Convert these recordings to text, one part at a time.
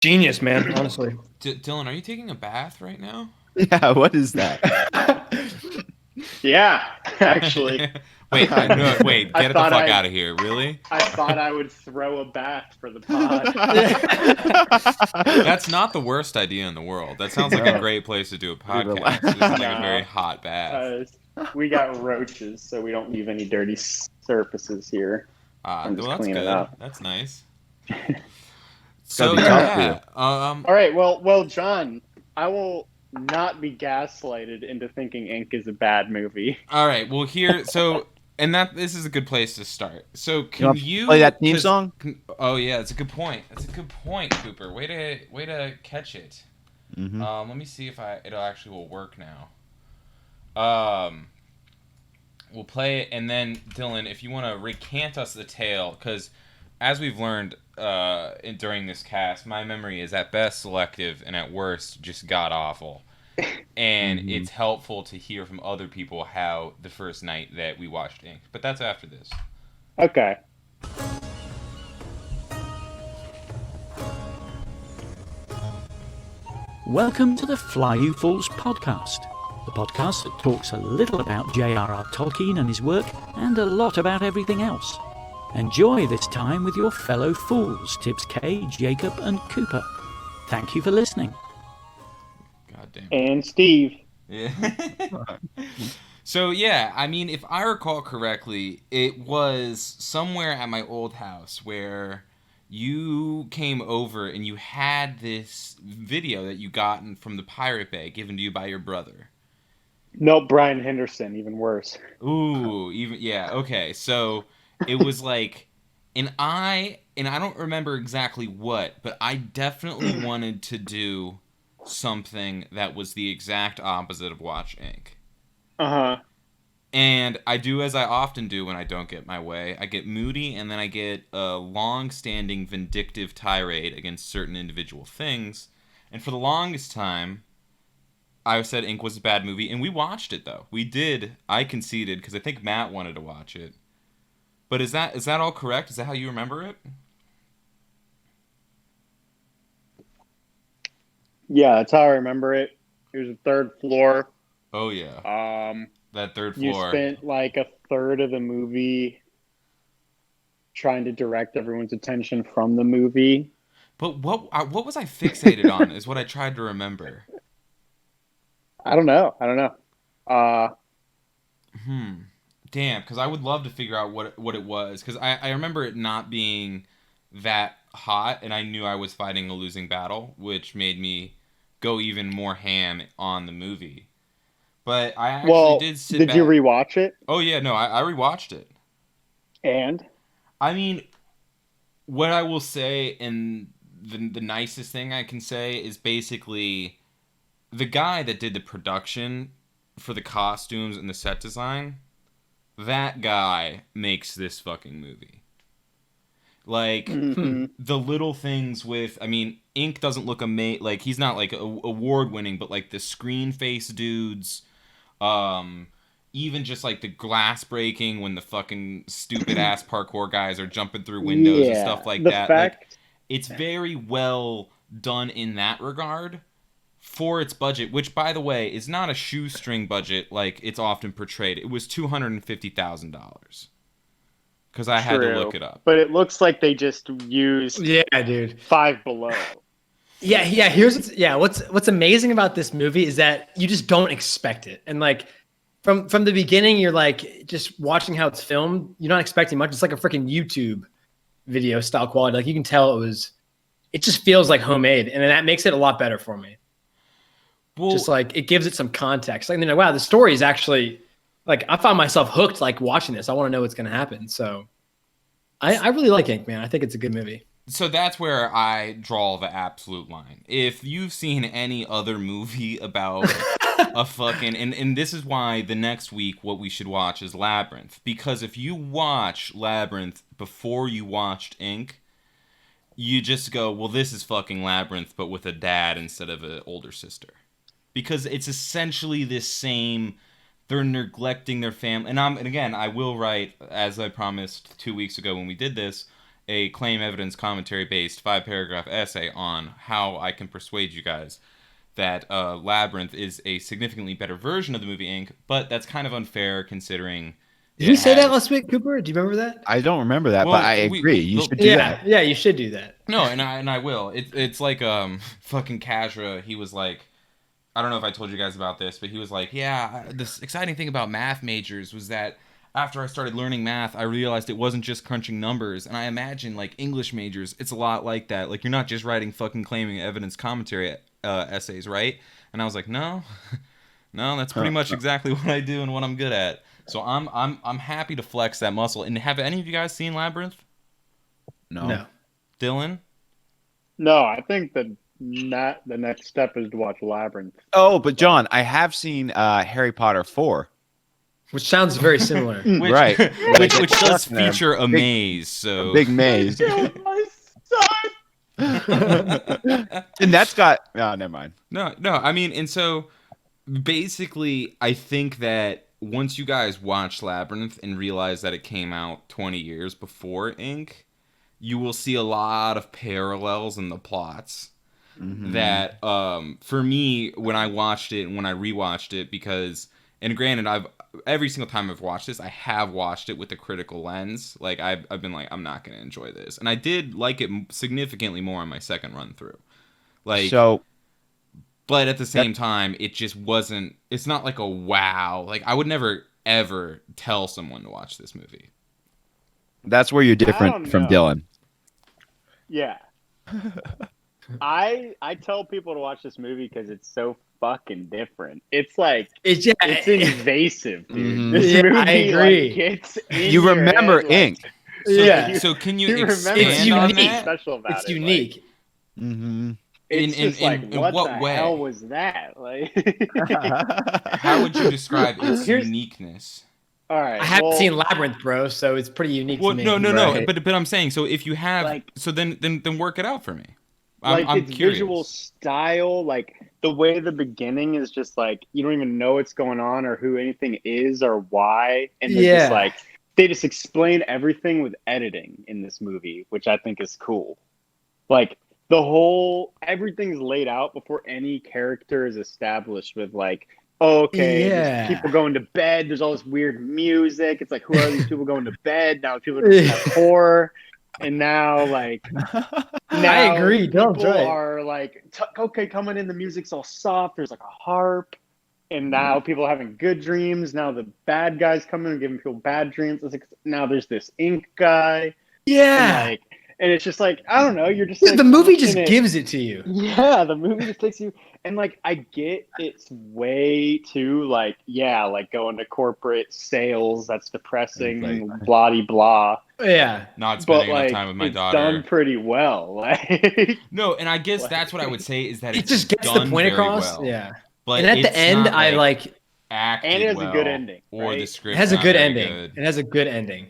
Genius, man. Honestly. Dylan, are you taking a bath right now? Yeah, what is that? Yeah, actually. Wait, no, wait, I get the thought fuck I out of here, really? I thought I would throw a bath for the pod. That's not the worst idea in the world. That sounds like a No. great place to do a Pretty podcast. relaxed. This is like a No. very hot bath. We got roaches, so we don't leave any dirty surfaces here. I'm just Well, that's cleaning good. up. That's nice. gotta So be tough for you. yeah, All right, well, John, I will not be gaslighted into thinking Ink is a bad movie. all right. Well, and this is a good place to start. So can wanna you play that theme song? Oh yeah, that's a good point. That's a good point, Cooper. Way to catch it. Mm-hmm. Let me see if it'll actually will work now. We'll play it, and then Dylan, if you want to recant us the tale, because as we've learned during this cast, my memory is at best selective and at worst just god awful. And it's helpful to hear from other people how the first night that we watched Ink. But that's after this. Okay. Welcome to the Fly You Fools podcast, the podcast that talks a little about J.R.R. Tolkien and his work, and a lot about everything else. Enjoy this time with your fellow fools, Tibbs K, Jacob, and Cooper. Thank you for listening. God damn. And Steve. Yeah. So yeah, I mean, if I recall correctly, it was somewhere at my old house where you came over and you had this video that you gotten from the Pirate Bay given to you by your brother. Nope, Brian Henderson, even worse. Ooh, okay. So it was like, and I don't remember exactly what, but I definitely wanted to do something that was the exact opposite of Watch Ink. Uh-huh. And I do as I often do when I don't get my way. I get moody, and then I get a long-standing vindictive tirade against certain individual things. And for the longest time, I said Ink was a bad movie, and we watched it, though. We did. I conceded, because I think Matt wanted to watch it. But is that all correct? Is that how you remember it? Yeah, that's how I remember it. It was the third floor. Oh, yeah. That third floor. You spent like a third of the movie trying to direct everyone's attention from the movie. But what was I fixated on is what I tried to remember. I don't know. Damn, because I would love to figure out what it was. Because I remember it not being that hot, and I knew I was fighting a losing battle, which made me go even more ham on the movie. But I actually did sit back. Did you rewatch it? Oh, yeah, no, I rewatched it. And? I mean, what I will say, and the nicest thing I can say, is basically the guy that did the production for the costumes and the set design, that guy makes this fucking movie. Like, the little things with, I mean, Ink doesn't look amazing. Like, he's not, like, award-winning, but, like, the screen face dudes, even just, like, the glass breaking when the fucking stupid-ass parkour guys are jumping through windows and stuff like that. Like, it's very well done in that regard for its budget, which, by the way, is not a shoestring budget like it's often portrayed. It was $250,000. Because I had to look it up. But it looks like they just used dude. Five Below. Yeah, what's amazing about this movie is that you just don't expect it. And like from the beginning, you're like just watching how it's filmed, you're not expecting much. It's like a freaking YouTube video style quality. Like you can tell it just feels like homemade, and then that makes it a lot better for me. Well, just like it gives it some context. Like, and then wow, the story is actually like I found myself hooked like watching this. I want to know what's gonna happen. So I really like Ink, man. I think it's a good movie. So that's where I draw the absolute line. If you've seen any other movie about a fucking... And this is why the next week what we should watch is Labyrinth. Because if you watch Labyrinth before you watched Ink, you just go, well, this is fucking Labyrinth, but with a dad instead of an older sister. Because it's essentially this same... They're neglecting their family. And again, I will write, as I promised 2 weeks ago when we did this, a claim evidence commentary based 5-paragraph essay on how I can persuade you guys that Labyrinth is a significantly better version of the movie Ink, but that's kind of unfair considering. Did you say that last week, Cooper? Do you remember that? I don't remember that, Well, but I agree. You should do that. Yeah, you should do that. No, and I will. It's like fucking Kazra. He was like, I don't know if I told you guys about this, but he was like, yeah, this exciting thing about math majors was that after I started learning math, I realized it wasn't just crunching numbers. And I imagine like English majors, it's a lot like that. Like you're not just writing fucking claiming evidence commentary essays, right? And I was like, no, no, that's pretty much exactly what I do and what I'm good at. So I'm happy to flex that muscle. And have any of you guys seen Labyrinth? No. Dylan? No, I think that the next step is to watch Labyrinth. Oh, but John, I have seen Harry Potter 4. Which sounds very similar. Which, Right. which does feature a maze. So A big maze. My son! And that's got... Oh, never mind. No. I mean, and so basically, I think that once you guys watch Labyrinth and realize that it came out 20 years before Ink, you will see a lot of parallels in the plots. Mm-hmm. That for me, when I watched it and when I rewatched it, because, and granted, every single time I've watched this, I have watched it with a critical lens. Like I've been like, I'm not going to enjoy this, and I did like it significantly more on my second run through. Like So, but at the same time, it just wasn't. It's not like a wow. Like I would never ever tell someone to watch this movie. that's where you're different don't from know. Dylan. Yeah. I tell people to watch this movie because it's so fucking different. It's like It's invasive, dude. Mhm. This Yeah, movie I agree. like, gets in You your remember head, like, Ink. So, Yeah. So can you you remember expand It's on unique. that? special about it's it. unique. Like, Mm-hmm. it's In- just in- like, in what what the way? hell was that? Like, How would you describe its Here's- uniqueness? all right. I haven't well, seen Labyrinth, bro, so it's pretty unique Well, to me. no. Right. But I'm saying, so if you have, Like- so then work it out for me. like I'm its curious. visual style, like the way the beginning is just like you don't even know what's going on or who anything is or why, and they're just Yeah. like they just explain everything with editing in this movie, which I think is cool. Like everything's laid out before any character is established with like, oh, okay, Yeah. there's people going to bed. There's all this weird music. It's like, who are these people going to bed? Now people are just like horror. And now, like, I agree. Dylan's people right. are like, okay, coming in, the music's all soft. There's like a harp. And now people are having good dreams. Now the bad guys come in and giving people bad dreams. It's like, now there's this Ink guy. Yeah. And it's just like, I don't know. You're just Yeah, like, the movie just watching it. gives it to you. Yeah, the movie just takes you, and like I get it's way too like like going to corporate sales. That's depressing, Right. blah de blah. Yeah. Not But spending enough like time with my it's daughter. done pretty well. Like No, and I guess Like- that's what I would say is that It it's just gets the done point very across. well. Yeah. But And at the it's end, not, I like acted And it has a well, good ending, or right? the it script has a not good very ending. good. It has a good ending.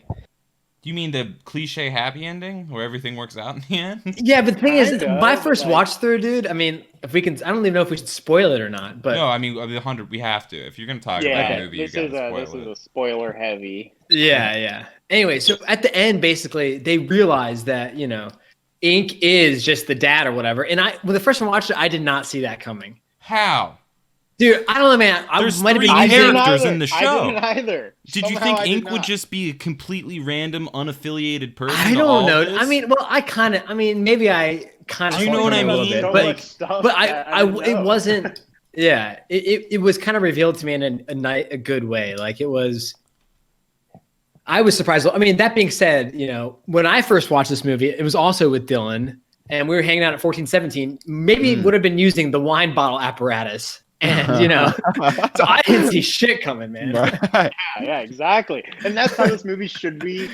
Do you mean the cliche happy ending where everything works out in the end? Yeah, but the thing is, Kinda, my but, first like- watch through, dude. I mean, if we can, I don't even know if we should spoil it or not. But No, I mean 100. We have to. If you're gonna talk about yeah, a movie, you this gotta is spoil a it. spoiler heavy. yeah. Anyway, so at the end, basically, they realize that Ink is just the dad or whatever. And when the first time I watched it, I did not see that coming, How? dude. I don't know, man. I There's might have three been I using. didn't characters either. in the I show. didn't either. Did you Somehow think I did Ink would not. just be a completely random, unaffiliated person? I to don't all know. this? I mean, well, maybe I kind of. Do you know what I a little mean? bit, So but much stuff but that didn't it know. wasn't. Yeah, it was kind of revealed to me in a good way. Like it was. I was surprised. I mean, that being said, when I first watched this movie, it was also with Dylan, and we were hanging out at 1417. Maybe it would have been using the wine bottle apparatus, and so I didn't see shit coming, man. Right. Yeah, exactly. And that's how this movie should be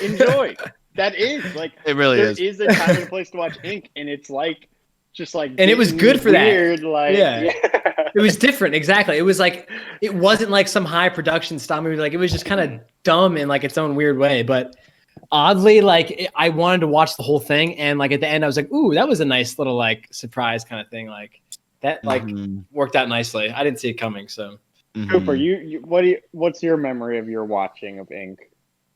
enjoyed. That is like It really there is. is a time and a place to watch Ink, and it's like just like And it was getting good for that. weird, like Yeah. It was different, exactly. It was like it wasn't like some high production style movie. Like it was just kind of dumb in like its own weird way. But oddly, like I wanted to watch the whole thing, and like at the end, I was like, "Ooh, that was a nice little like surprise kind of thing." Like that, like Mhm. worked out nicely. I didn't see it coming, so Mhm. Cooper, what's your memory of your watching of Ink?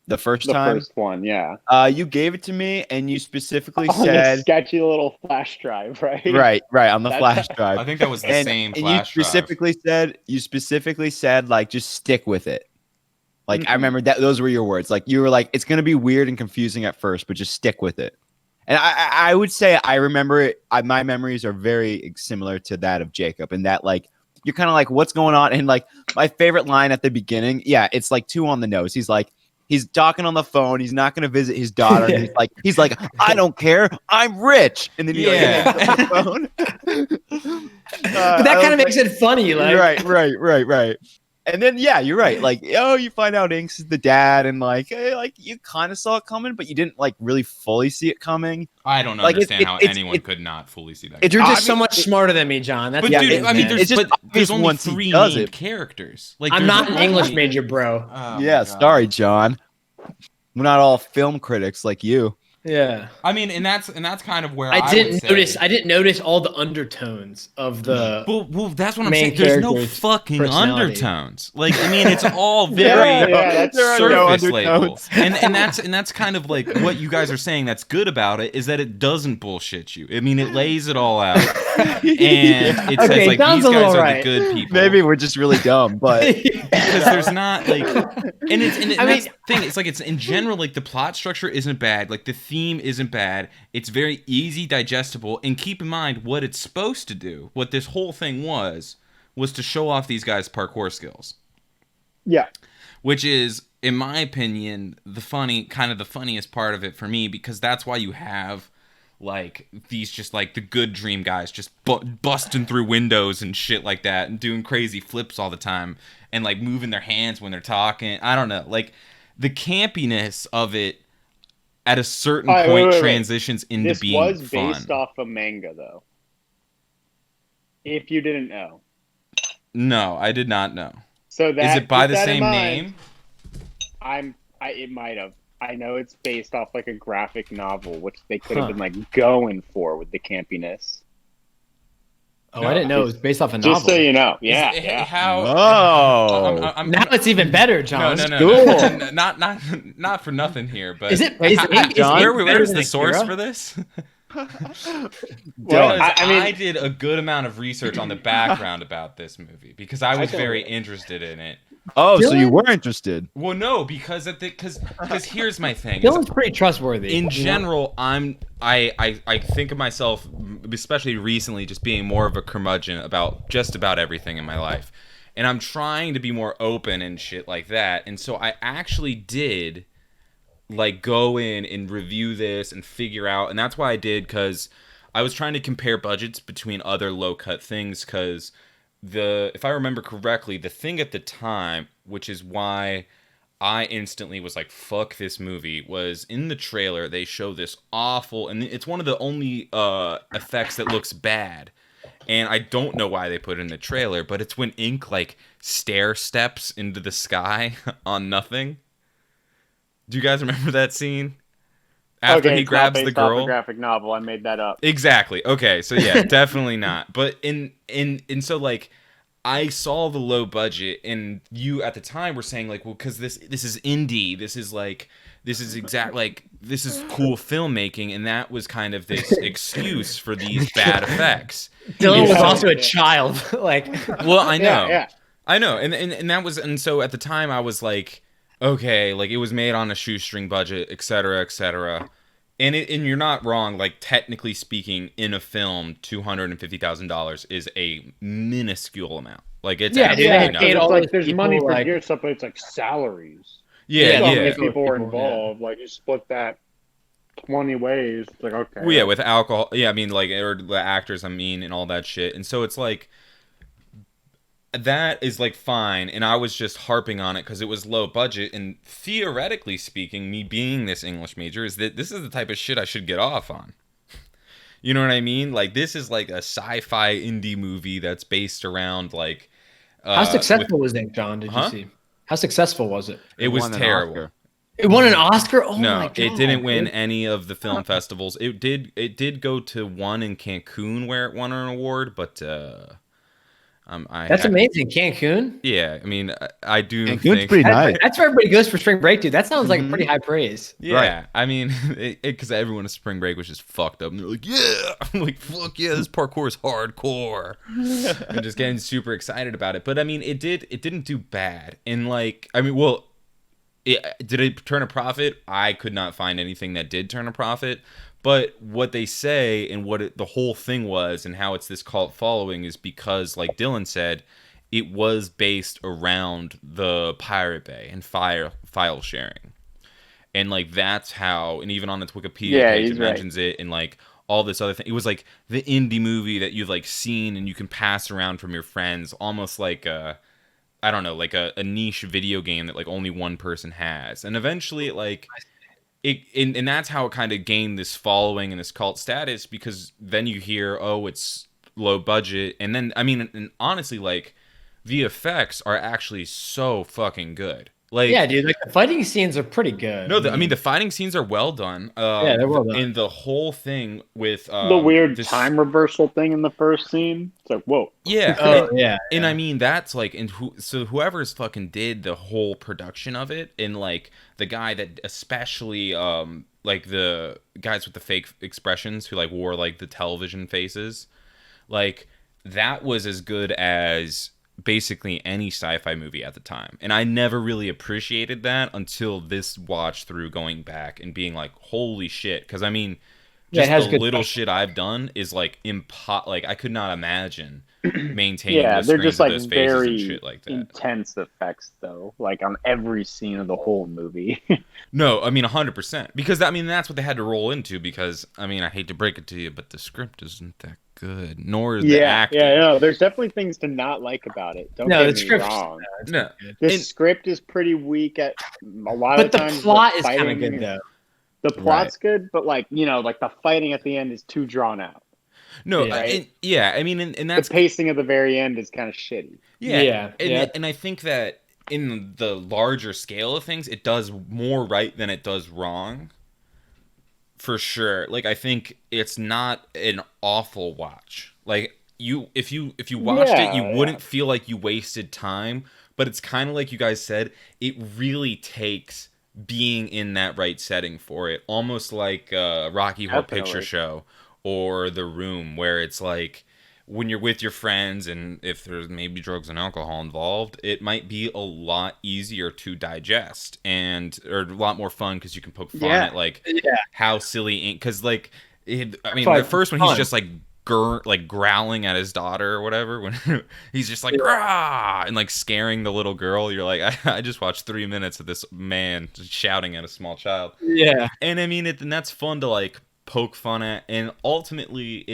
The first The time. first one, yeah. You gave it to me, and you specifically On the said, sketchy little flash drive, right? right, on the That's- flash drive. I think that was the same and flash you drive. specifically said, like, just stick with it. Like, I Mhm. remember that those were your words. Like, you were like, it's gonna be weird and confusing at first, but just stick with it. And I would say I remember it. My memories are very similar to that of Jacob, and that like you're kind of like, what's going on? And like my favorite line at the beginning, yeah, it's like too on the nose. He's like, he's talking on the phone. He's not going to visit his daughter. And he's like, I don't care. I'm rich. And then he Yeah. like, hangs up the phone. But that kind of makes it funny, like right. And then yeah, you're right. Like, oh, you find out Inks is the dad, and like you kind of saw it coming, but you didn't like really fully see it coming. I don't Like, understand how it's- anyone could not fully see that. You're just I so mean, much smarter than me, John. That's But what dude, it is, I mean, man. It's just there's only once he 3 does named it. characters. Like, I'm there's not an only- English major, bro. Oh my Yeah, God. sorry, John. We're not all film critics like you. Yeah. I mean, and that's kind of where I would didn't say- notice. I didn't notice all the undertones of the. Well, that's what I'm main saying. There's no character's fucking personality. undertones. Like, I mean, it's all very that's there are no surface level, undertones. and that's kind of like what you guys are saying. That's good about it is that it doesn't bullshit you. I mean, it lays it all out, and it says Okay, like sounds these a little guys are right. the good people. Maybe we're just really dumb, but Because there's not like, and it's and I that's mean- the thing. It's like it's in general like the plot structure isn't bad. Like the theme isn't bad. It's very easy, digestible, and keep in mind what it's supposed to do. What this whole thing was to show off these guys' parkour skills, Yeah. which is, in my opinion, the funniest part of it for me, because that's why you have like these just like the good dream guys just busting through windows and shit like that and doing crazy flips all the time and like moving their hands when they're talking. I don't know, like the campiness of it at a certain All right, point wait. transitions into This being was fun. based off a manga, though. If you didn't know. No, I did not know. So that Is it by keep the that in same mind. name? It might have. I know it's based off like a graphic novel, which they could have Huh. been like going for with the campiness. Oh, I didn't know it was based off a novel. Just so you know. Is Yeah, it- yeah. How? oh, Now it's even better, John. No. Cool. Not for nothing here, but Is it? Is How- it John? where's than the source Akira? for this? Well, Because I mean- I did a good amount of research on the background about this movie because I was don't very know. interested in it. oh, so you Dylan? were interested. Well, no, because here's my thing. is Dylan's pretty trustworthy. in you know? general, I think of myself, especially recently, just being more of a curmudgeon about just about everything in my life, and I'm trying to be more open and shit like that. And so I actually did like go in and review this and figure out, and that's why I did, because I was trying to compare budgets between other low cut things, because if I remember correctly, the thing at the time, which is why I instantly was like, fuck this movie, was in the trailer they show this awful, and it's one of the only effects that looks bad, and I don't know why they put it in the trailer, but it's when Ink like stair steps into the sky on nothing. Do you guys remember that scene? After Okay, he it's not grabs the based off girl. a graphic novel. I made that up. Exactly. Okay. So yeah, definitely not. But in so like I saw the low budget, and you at the time were saying like, well, because this is indie. This is cool filmmaking, and that was kind of this excuse for these bad effects. Dylan was Yeah. also a child. Like, Well, I know. Yeah. I know, and that was, and so at the time I was like, okay, like it was made on a shoestring budget, et cetera, and you're not wrong. Like technically speaking, in a film, $250,000 is a minuscule amount. Like it's Yeah, dude, absolutely they had nothing. paid It's all like these there's people, money for like- gear stuff, but it's like salaries. Yeah, Yeah, So yeah. many yeah. people are People, involved. Like you split that 20 ways. It's like okay. Well, yeah, with alcohol. Yeah, I mean, like, or the actors, I mean, and all that shit. And so it's like, that is like fine. And I was just harping on it because it was low budget. And theoretically speaking, me being this English major, is that this is the type of shit I should get off on. You know what I mean? Like, this is like a sci-fi indie movie that's based around like. how successful was it, John? Did Huh? you see? How successful was it? It was won an terrible. Oscar. It won an Oscar. Oh No, my god! it didn't win dude. any of the film festivals. It did go to one in Cancun where it won an award, but That's amazing. Cancun. Yeah, I mean, I do Cancun's think pretty nice. That's where everybody goes for spring break, dude. That sounds like Mhm. pretty high praise. Yeah, Right. I mean, because everyone at spring break was just fucked up, and they're like, "Yeah," I'm like, "Fuck yeah, this parkour is hardcore," and just getting super excited about it. But I mean, it didn't do bad, and like, I mean, well, did it turn a profit? I could not find anything that did turn a profit. But what they say and the whole thing was, and how it's this cult following, is because, like Dylan said, it was based around the Pirate Bay and file sharing. And like that's how, and even on its Wikipedia page he's it right. mentions it, and like all this other thing. It was like the indie movie that you've like seen and you can pass around from your friends, almost like I don't know, like a niche video game that like only one person has. And eventually and that's how it kind of gained this following and this cult status, because then you hear, oh, it's low budget, and then I mean, and honestly, like the effects are actually so fucking good. Like, Yeah, dude. Like the fighting scenes are pretty good. no, I mean the fighting scenes are well done. Yeah, they're well done. And the whole thing with The weird this- time reversal thing in the first scene. It's like, whoa. Yeah, Oh and, yeah. and I mean that's like, and so whoever's fucking did the whole production of it, and like the guy that especially like the guys with the fake expressions who like wore like the television faces, like that was as good as basically any sci-fi movie at the time. And I never really appreciated that until this watch through, going back and being like, holy shit. Because I mean, Yeah, it just has the good little stuff. shit I've done is like like I could not imagine maintaining Yeah, the they're screens just of like those faces very and shit like that. intense effects, though. Like on every scene of the whole movie. No, I mean 100%, because I mean that's what they had to roll into. Because I mean, I hate to break it to you, but the script isn't that good, nor is the acting. no, there's definitely things to not like about it. Don't No, get the me script's wrong. No, The and- script is pretty weak at a lot But of the times. plot is kind of fighting- good though. The plot's good, but like like the fighting at the end is too drawn out. no, Yeah. I mean, and that's The pacing of the very end is kind of shitty. Yeah, and, yeah. and I think that in the larger scale of things, it does more right than it does wrong. For sure. Like I think it's not an awful watch. Like if you watched it, you wouldn't feel like you wasted time, but it's kind of like you guys said, it really takes being in that right setting for it. Almost like Rocky Horror Picture Definitely. Show or The Room, where it's like when you're with your friends and if there's maybe drugs and alcohol involved, it might be a lot easier to digest or a lot more fun because you can poke fun Yeah. at like Yeah. how silly, because like I mean Fun. the first one he's Fun. just like growling at his daughter or whatever, when he's just like "Rah!" and like scaring the little girl. You're like, I just watched 3 minutes of this man just shouting at a small child. Yeah. And I mean, and that's fun to like poke fun at. And ultimately,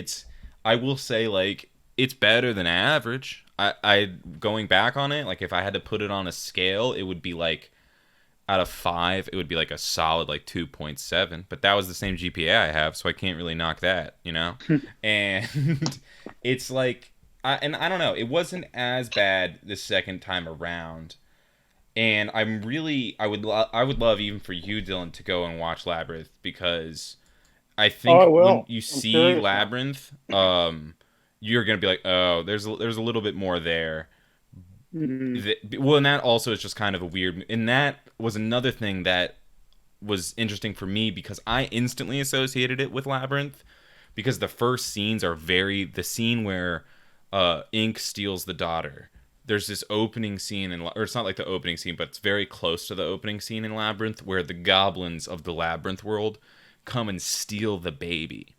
I will say, like, it's better than average. I going back on it, like, if I had to put it on a scale, it would be like, out of 5, it would be like a solid like 2.7. But that was the same GPA I have, so I can't really knock that, you know? And it's like, I don't know, it wasn't as bad the second time around. And I would love even for you, Dylan, to go and watch Labyrinth, because I think Oh, I will. when you I'm see curious now. Labyrinth, you're gonna be like, oh, there's a little bit more there. Well, and that also is just kind of a weird, and that was another thing that was interesting for me, because I instantly associated it with Labyrinth, because the first scenes are the scene where Ink steals the daughter. There's this opening scene, or it's not like the opening scene, but it's very close to the opening scene in Labyrinth, where the goblins of the Labyrinth world come and steal the baby.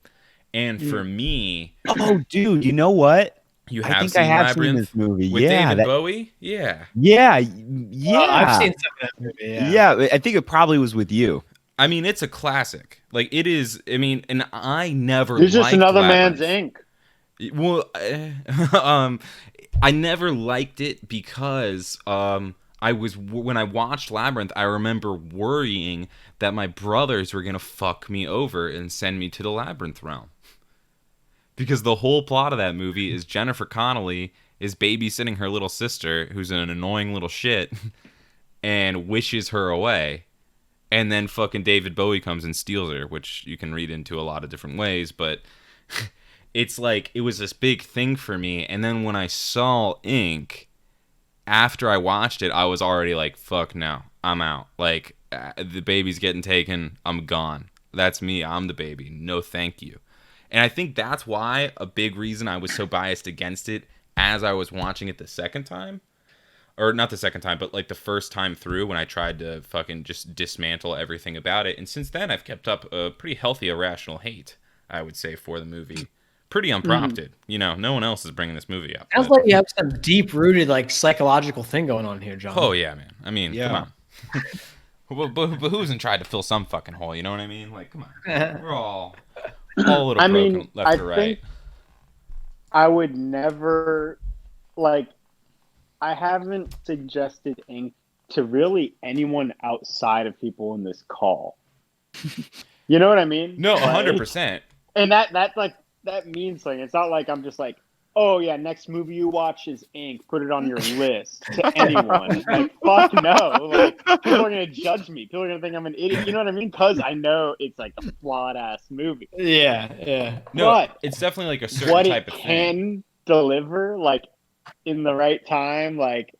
And for me, Oh, dude, you know what? you I have think seen I have Labyrinth seen this movie. with Yeah, David that- Bowie. Yeah, yeah, I've seen some of that movie. Yeah. yeah. I think it probably was with you. I mean, it's a classic. Like, it is. I mean, and I never. There's just liked another Labyrinth. man's ink. Well, I never liked it because when I watched Labyrinth, I remember worrying that my brothers were gonna fuck me over and send me to the Labyrinth realm. Because the whole plot of that movie is Jennifer Connelly is babysitting her little sister, who's an annoying little shit, and wishes her away. And then fucking David Bowie comes and steals her, which you can read into a lot of different ways, but it's like it was this big thing for me. And then when I saw Ink, after I watched it, I was already like, fuck no, I'm out. Like, the baby's getting taken, I'm gone. That's me, I'm the baby. No thank you. And I think that's why a big reason I was so biased against it as I was watching it the second time. Or not the second time, but like the first time through when I tried to fucking just dismantle everything about it. And since then, I've kept up a pretty healthy irrational hate, I would say, for the movie. Pretty unprompted. You know, no one else is bringing this movie up. Sounds but- like you have some deep-rooted, like, psychological thing going on here, John. Oh, yeah, man. I mean, Yeah. come on. but who hasn't tried to fill some fucking hole? You know what I mean? Like, come on. We're all a little I broken mean, left I or right. think I would never, like, I haven't suggested Ink to really anyone outside of people in this call. You know what I mean? No, Like, 100%. And that means something. It's not like I'm just like, oh yeah, next movie you watch is Ink. Put it on your list to anyone. Like, fuck no. Like, people are gonna judge me. People are gonna think I'm an idiot. You know what I mean? Because I know it's like a flawed ass movie. Yeah. No, But it's definitely like a certain what type it of thing. can deliver, like in the right time, like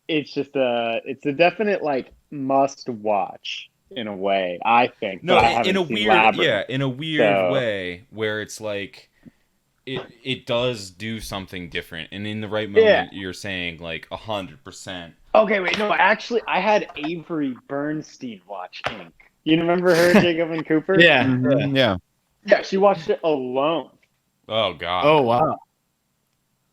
it's a definite like must watch in a way. I think. No, but I in haven't a seen weird, Labyrinth. in a weird So- way where it's like it does do something different, and in the right moment, you're saying like 100%. Okay, wait, no, actually, I had Avery Bernstein watch Ink. You remember her, Jacob and Cooper? Yeah. Mhm, yeah. Yeah, she watched it alone. Oh god. Oh, wow.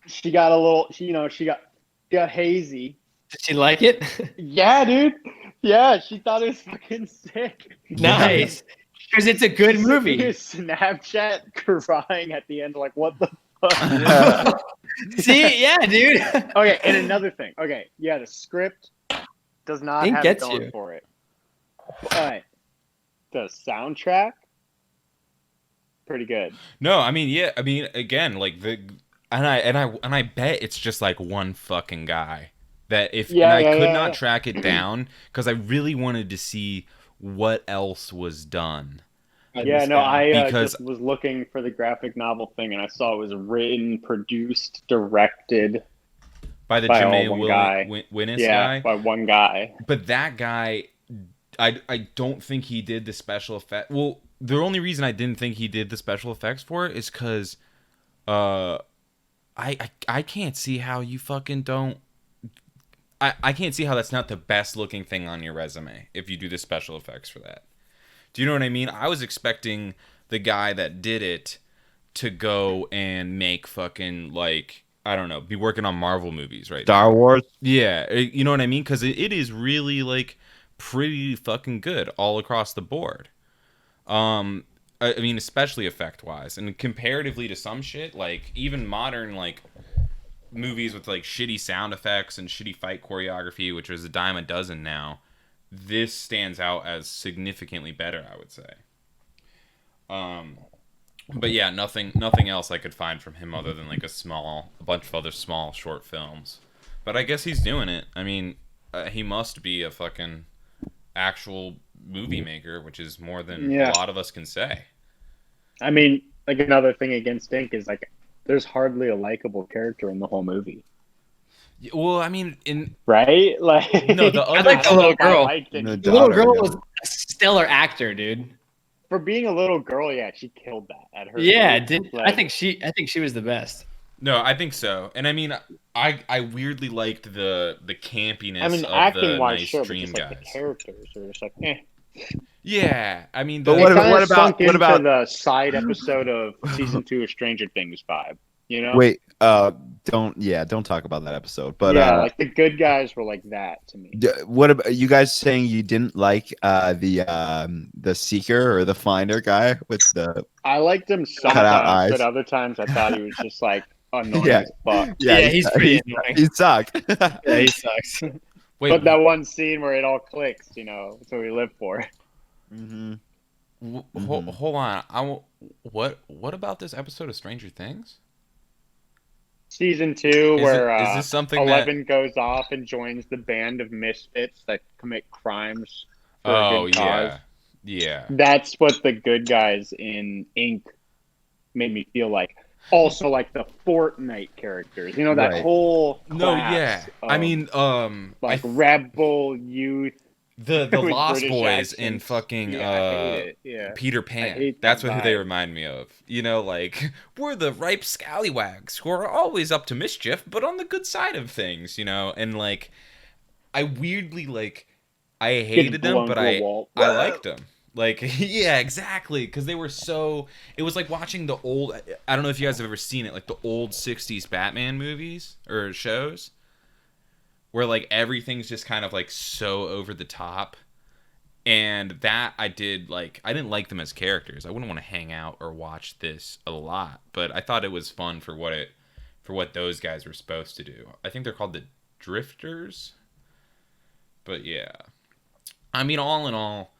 She got a little, she got hazy. Did she like it? Yeah, dude. Yeah, she thought it was fucking sick. Nice. Because it's a good movie. Snapchat crying at the end, like, what the fuck? See, yeah, dude. Okay, and another thing. Okay, yeah, the script does not Ink have it gets going you. for it. But the soundtrack, pretty good. No, I mean, yeah, I mean, again, like and I bet it's just like one fucking guy that if Yeah, and I yeah, could yeah, not yeah. track it down because I really wanted to see what else was done. Yeah, no, I Because- just was looking for the graphic novel thing, and I saw it was written, produced, directed. By the By Janae one guy. Winnis Yeah, guy. by one guy. But that guy, I don't think he did the special effect. Well, the only reason I didn't think he did the special effects for it is because, I can't see how you fucking don't. I can't see how that's not the best looking thing on your resume if you do the special effects for that. Do you know what I mean? I was expecting the guy that did it to go and make fucking like, I don't know, be working on Marvel movies right now. Star Wars. Yeah, you know what I mean? Because it is really like pretty fucking good all across the board. I mean, especially effect wise, and comparatively to some shit, like even modern like movies with like shitty sound effects and shitty fight choreography, which is a dime a dozen now. This stands out as significantly better, I would say. But yeah, nothing else I could find from him other than like a bunch of other small short films. But I guess he's doing it. I mean, he must be a fucking actual movie maker, which is more than Yeah. a lot of us can say. I mean, like another thing against Ink is like, there's hardly a likable character in the whole movie, Well, I mean, in right? Like, No, the I other- like the little girl. The The little daughter, girl yeah. was a stellar actor, dude. For being a little girl, yeah, she killed that at her. Yeah, age. did I Like, think she was the best. no, I think so. And I mean, I weirdly liked the campiness I mean, of acting the wise, nice sure, but dream just like guys. the characters are just like, eh. Yeah, I mean, But the- what It about- kinda sunk what into about- the side episode of season 2 of Stranger Things vibe? You know? Wait, don't talk about that episode. But yeah, like the good guys were like that to me. what about you guys saying you didn't like the seeker or the finder guy with the I liked him Cut out sometimes, eyes. but other times I thought he was just like annoying Yeah. as fuck. Yeah, he's pretty annoying. he sucked. Yeah, he sucks. wait, But that one scene where it all clicks, you know, that's what we live for. hmm hold on. What about this episode of Stranger Things? Season 2, Is where it- is this something that- 11 goes off and joins the band of misfits that commit crimes for a Oh good cause. yeah, yeah. That's what the good guys in Ink made me feel like also like the Fortnite characters. You know, that Right. whole No, class yeah. I of, mean, like Rebel youth. the with Lost British Boys in accents. fuking Yeah, I hate it. Yeah. Peter I Pan. hate That's that what who they vibe. remind me of. You know, like we're the ripe scallywags who are always up to mischief, but on the good side of things. You know, and like I weirdly like I hated them, blown but through a wall. I liked them. Like yeah, exactly, because they were so. It was like watching the old. I don't know if you guys have ever seen it, like the old '60s Batman movies or shows, where like everything's just kind of like so over the top. And that I did like. I didn't like them as characters. I wouldn't want to hang out or watch this a lot, but I thought it was fun for what those guys were supposed to do. I think they're called the Drifters. But yeah, I mean, all in all,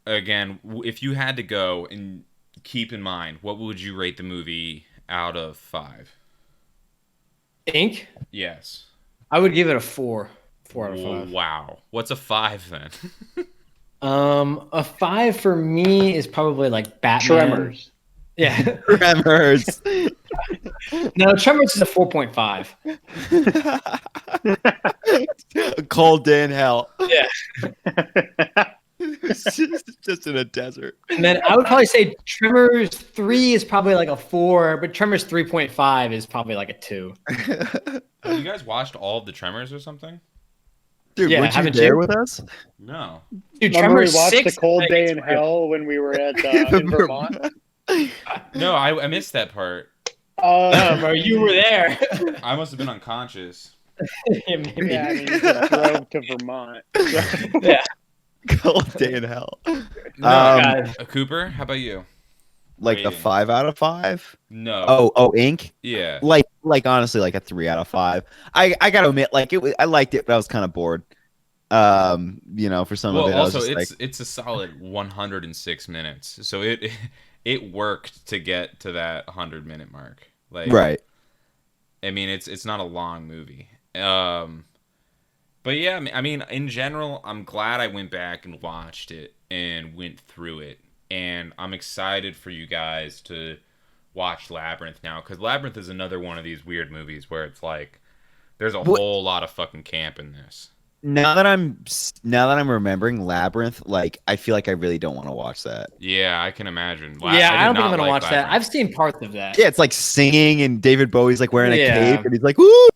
again, if you had to go and keep in mind, what would you rate the movie out of 5? Ink. Yes. I would give it a 4. 4 out of 5. Wow. What's a 5 then? A 5 for me is probably like Batman. Tremors. Yeah. Tremors. No, Tremors is a 4.5. A cold day in hell. Yeah. It's just in a desert. And then I would probably say Tremors 3 is probably like a 4, but Tremors 3.5 is probably like a 2. Have you guys watched all of the Tremors or something? Dude, Yeah, would you haven't there you? with us? No. Dude, Remember we Tremors watched 6 The Cold I think Day it's in real. Hell when we were at in Vermont? No, I missed that part. Bro, you were there. I must have been unconscious. Yeah, maybe. Yeah, I mean, you just drove to Vermont. Yeah. Cold day in hell. No, God. Cooper, how about you? Like a Rating. 5 out of 5? No. Oh, Ink? Yeah. Like honestly, like a 3 out of 5. I gotta admit, like I liked it, but I was kind of bored. You know, for some Well, of it, I was also just like, it's a solid 106 minutes, so it worked to get to that 100-minute mark. Like, right. I mean, it's not a long movie. But yeah, I mean, in general, I'm glad I went back and watched it and went through it, and I'm excited for you guys to watch Labyrinth now, because Labyrinth is another one of these weird movies where it's like there's a What- whole lot of fucking camp in this. Now that I'm remembering Labyrinth, like I feel like I really don't want to watch that. Yeah, I can imagine. Yeah, I don't think I'm going gonna watch that. I've seen parts of that. Yeah, it's like singing and David Bowie's like wearing a Yeah. cape and he's like, woo!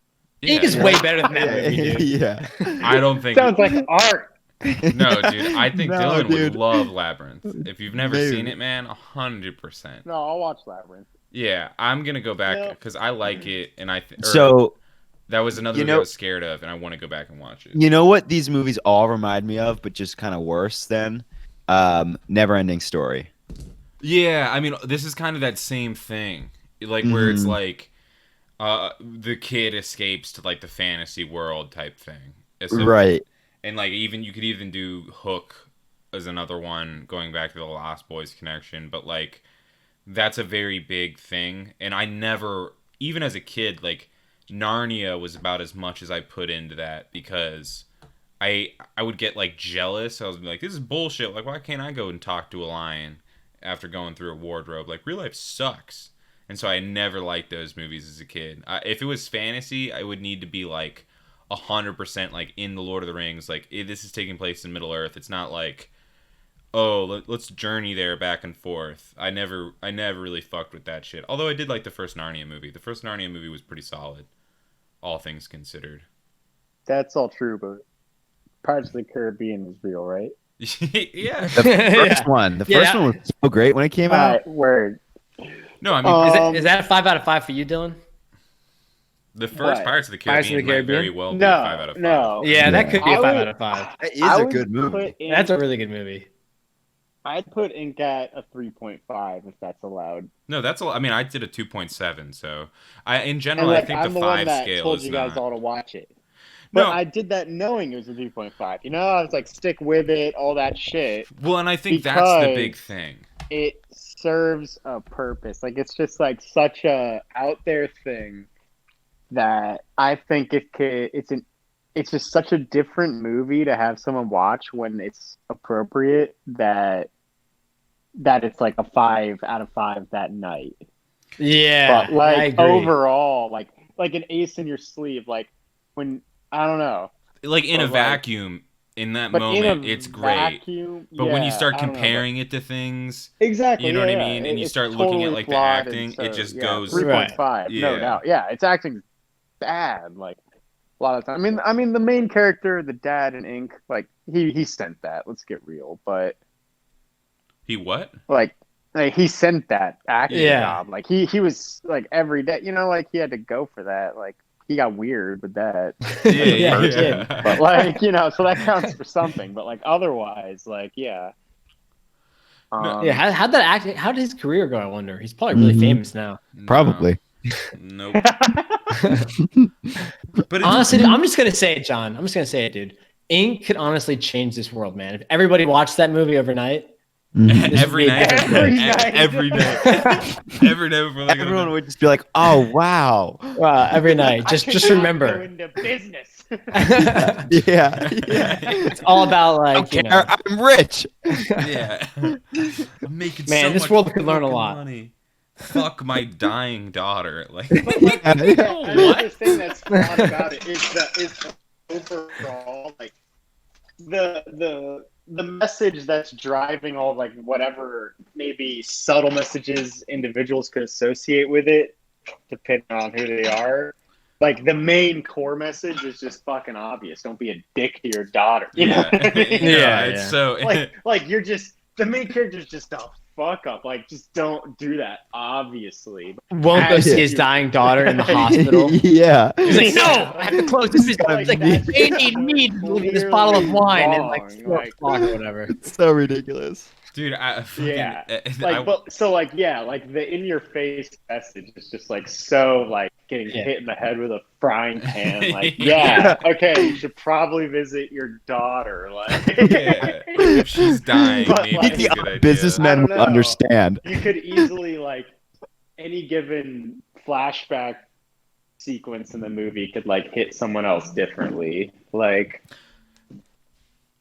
Ink is way better than that movie, dude. Yeah. I don't think. Sounds like art. No, dude. I think No, Dylan dude. would love Labyrinth. If you've never Maybe. seen it, man, 100%. No, I'll watch Labyrinth. Yeah, I'm gonna go back No. because I like it, and So that was another you movie I know- was scared of, and I want to go back and watch it. you know what these movies all remind me of, but just kind of worse than Never Ending Story. Yeah, I mean, this is kind of that same thing, like where it's Mhm. like the kid escapes to like the fantasy world type thing, Right. And like you could even do Hook as another one, going back to the Lost Boys connection, but like that's a very big thing, and I never, even as a kid, like Narnia was about as much as I put into that, because I would get like jealous. I was like, this is bullshit. Like, why can't I go and talk to a lion after going through a wardrobe? Like, real life sucks. And so I never liked those movies as a kid. If it was fantasy, I would need to be like 100% like in the Lord of the Rings. Like, this is taking place in Middle Earth. It's not like, oh, let's journey there back and forth. I never really fucked with that shit. Although I did like the first Narnia movie. The first Narnia movie was pretty solid, all things considered. That's all true, but Pirates of the Caribbean was real, right? Yeah. The first one. The Yeah, first one was so great when it came out. Alright, word. No, I mean, Is that a 5 out of 5 for you, Dylan? the first what? Pirates of the Pirates of Caribbean the might very Caribbean? well be No, a 5 out of 5. no. Yeah, that could be a I 5 would- out of 5. It is I a would good movie. put Ink- That's a really good movie. I'd put Ink at a 3.5 if that's allowed. No, that's a lot. I mean, I did a 2.7, so in And general, like, I think I'm the the one 5 that scale told is you guys not. all to watch it. But No. I did that knowing it was a 3.5. You know, I was like, stick with it, all that shit. Well, and I think that's the big because- thing. It serves a purpose. Like, it's just like such a out there thing that I think it's just such a different movie to have someone watch when it's appropriate, that it's like a 5 out of 5 that night. Yeah, But like I agree. overall, like an ace in your sleeve, like when I don't know, Like in a But, like- vacuum, in that but moment, in a it's great. vacuum, But when you yeah, start I don't know, but- comparing it to things, exactly, you know yeah, what I yeah, mean, and you it's start looking at totally like the flawed, and acting, it just yeah, goes 3.5. No Yeah. doubt, yeah, it's acting bad, like a lot of time. I mean, the main character, the dad in Ink, like he sent that. Let's get real, but He what? like he sent that acting Yeah. job. Like he was like every day, you know, like he had to go for that. Like he got weird with that. Yeah, he person. But like, you know, so that counts for something. But like otherwise, like yeah. Yeah, how did his career go? I wonder. He's probably really Mhm. famous now. Probably. Nope. But it's, Honestly, I'm just gonna say it, John. I'm just gonna say it, dude. Ink could honestly change this world, man. If everybody watched that movie overnight, Mhm. every would be a night, different Every place. night. every night, every night before they go to Everyone bed. would just be like, "Oh wow, every night. I Just could just not remember, go into business. it's yeah, all about I like don't you care. know. I'm rich." Yeah, I'm making Man, so this much world could learn a fucking lot. money. Fuck my dying daughter. Like, But like, Yeah, yeah, yeah. I know What? the thing that's flawed about it is the overall like the message that's driving all like whatever maybe subtle messages individuals could associate with it, depending on who they are. Like the main core message is just fucking obvious. Don't be a dick to your daughter. You know yeah, what I mean? Yeah, it's yeah. so like you're just the main character's just a fuck up. Like just don't do that. Obviously, Won't go As see his you- dying daughter in the hospital. yeah. He's like, no, I have to close this business. Like, Like, that's they need me to leave this bottle of wine and like clearly 4 wrong, o'clock or whatever. It's so ridiculous. dude. I fucking, Yeah, I- like but so like yeah, like the in your face message is just like so like getting Yeah. hit in the head with a frying pan. Like yeah, okay, you should probably visit your daughter. Like yeah, if she's dying, But, maybe like, it's a good idea. Businessmen I will don't know. understand. you could easily like any given flashback sequence in the movie could like hit someone else differently, like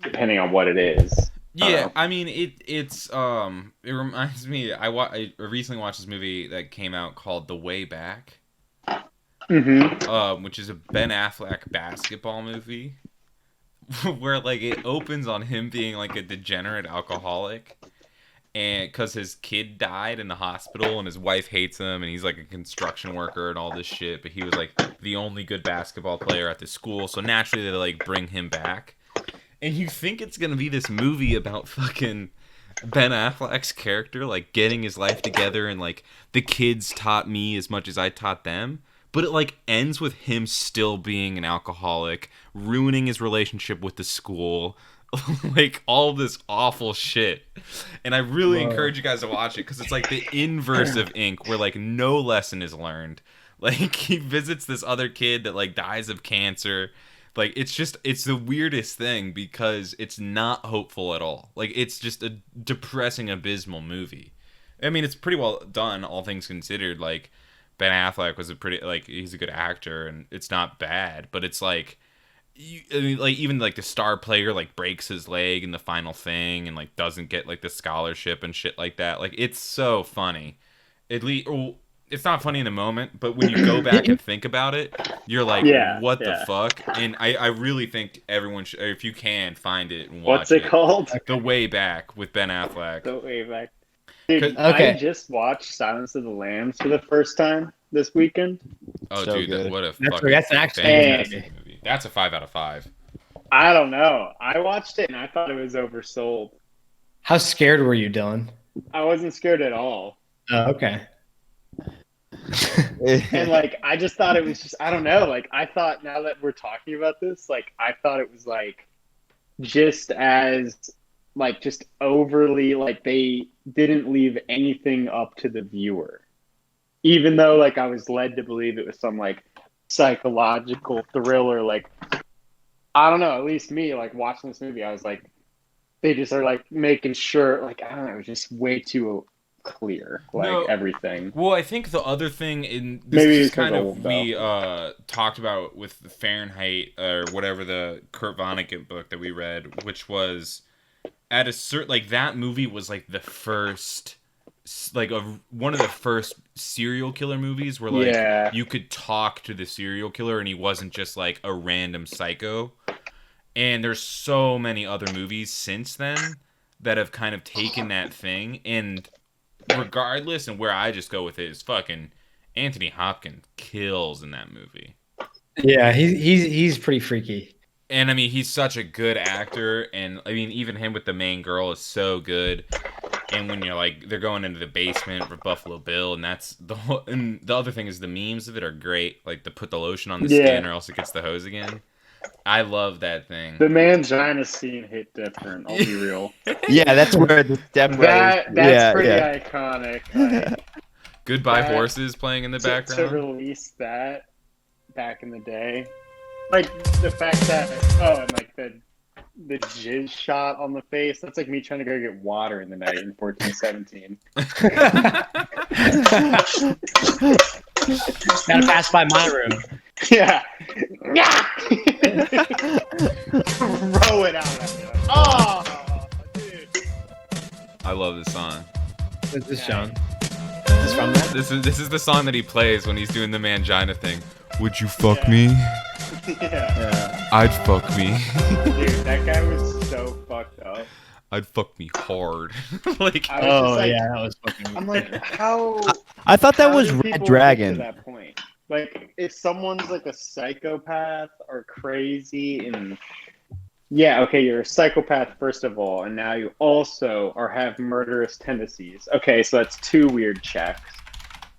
depending on what it is. Yeah, I mean it's it reminds me I recently watched this movie that came out called The Way Back, which is a Ben Affleck basketball movie where like it opens on him being like a degenerate alcoholic and cuz his kid died in the hospital and his wife hates him and he's like a construction worker and all this shit, but he was like the only good basketball player at the school, so naturally they like bring him back. And you think it's gonna be this movie about fucking Ben Affleck's character, like getting his life together and like the kids taught me as much as I taught them. But it like ends with him still being an alcoholic, ruining his relationship with the school, like all this awful shit. And I really encourage you guys to watch it because it's like the inverse of Ink, where like no lesson is learned. Like he visits this other kid that like dies of cancer. Like it's the weirdest thing because it's not hopeful at all. Like it's just a depressing, abysmal movie. I mean, it's pretty well done, all things considered. Like Ben Affleck was he's a good actor and it's not bad, but it's like I mean, like even like the star player like breaks his leg in the final thing and like doesn't get like the scholarship and shit like that. Like it's so funny. At least it's not funny in the moment, but when you go back and think about it, you're like, Yeah, what the yeah. fuck? And I really think everyone should, if you can, find it and watch What's it called? The Way Back with Ben Affleck. The way back. Dude, Okay. I just watched Silence of the Lambs for the first time this weekend. Oh, So dude, good. what a That's- fucking that's an action fantastic movie. That's a 5 out of 5. I don't know. I watched it and I thought it was oversold. How scared were you, Dylan? I wasn't scared at all. Oh, okay. And like I just thought it was just I don't know, like I thought now that we're talking about this, like I thought it was like just as like just overly like they didn't leave anything up to the viewer. Even though like I was led to believe it was some like psychological thriller, like I don't know, at least me like watching this movie, I was like they just are like making sure like I don't know, it was just way too clear, like No. everything. Well, I think the other thing in this Maybe is it's kind old, of though. we talked about with the Fahrenheit or whatever the Kurt Vonnegut book that we read, which was at a certain like that movie was like the first like one of the first serial killer movies where like Yeah. you could talk to the serial killer and he wasn't just like a random psycho. And there's so many other movies since then that have kind of taken that thing, and regardless, and where I just go with it is fucking Anthony Hopkins kills in that movie. Yeah, he's pretty freaky. And I mean, he's such a good actor, and I mean, even him with the main girl is so good. And when you're like, they're going into the basement for Buffalo Bill, and that's the whole. And the other thing is the memes of it are great, like to put the lotion on the skin, or else it gets the hose again. I love that thing. The mangina scene hit different. I'll be real. Yeah, that's where the Step Brothers. That's pretty iconic. Like, Goodbye Horses playing in the to background. release that back in the day, like the fact that and like the jizz shot on the face. That's like me trying to go get water in the night in 1417. Gotta pass by my room. Yeah. Throw it out at me. Like, oh, dude. I love this song. Is this John? Is this from that? This is the song that he plays when he's doing the mangina thing. Would you fuck Yeah. me? Yeah. I'd fuck me. Dude, that guy was so fucked up. I'd fuck me hard. Like, I was just like, yeah, that was fucking. I'm like, how? I thought that how was do Red people get Dragon. to that point? Like, if someone's like a psychopath or crazy, and yeah, okay, you're a psychopath first of all, and now you also have murderous tendencies. Okay, so that's two weird checks.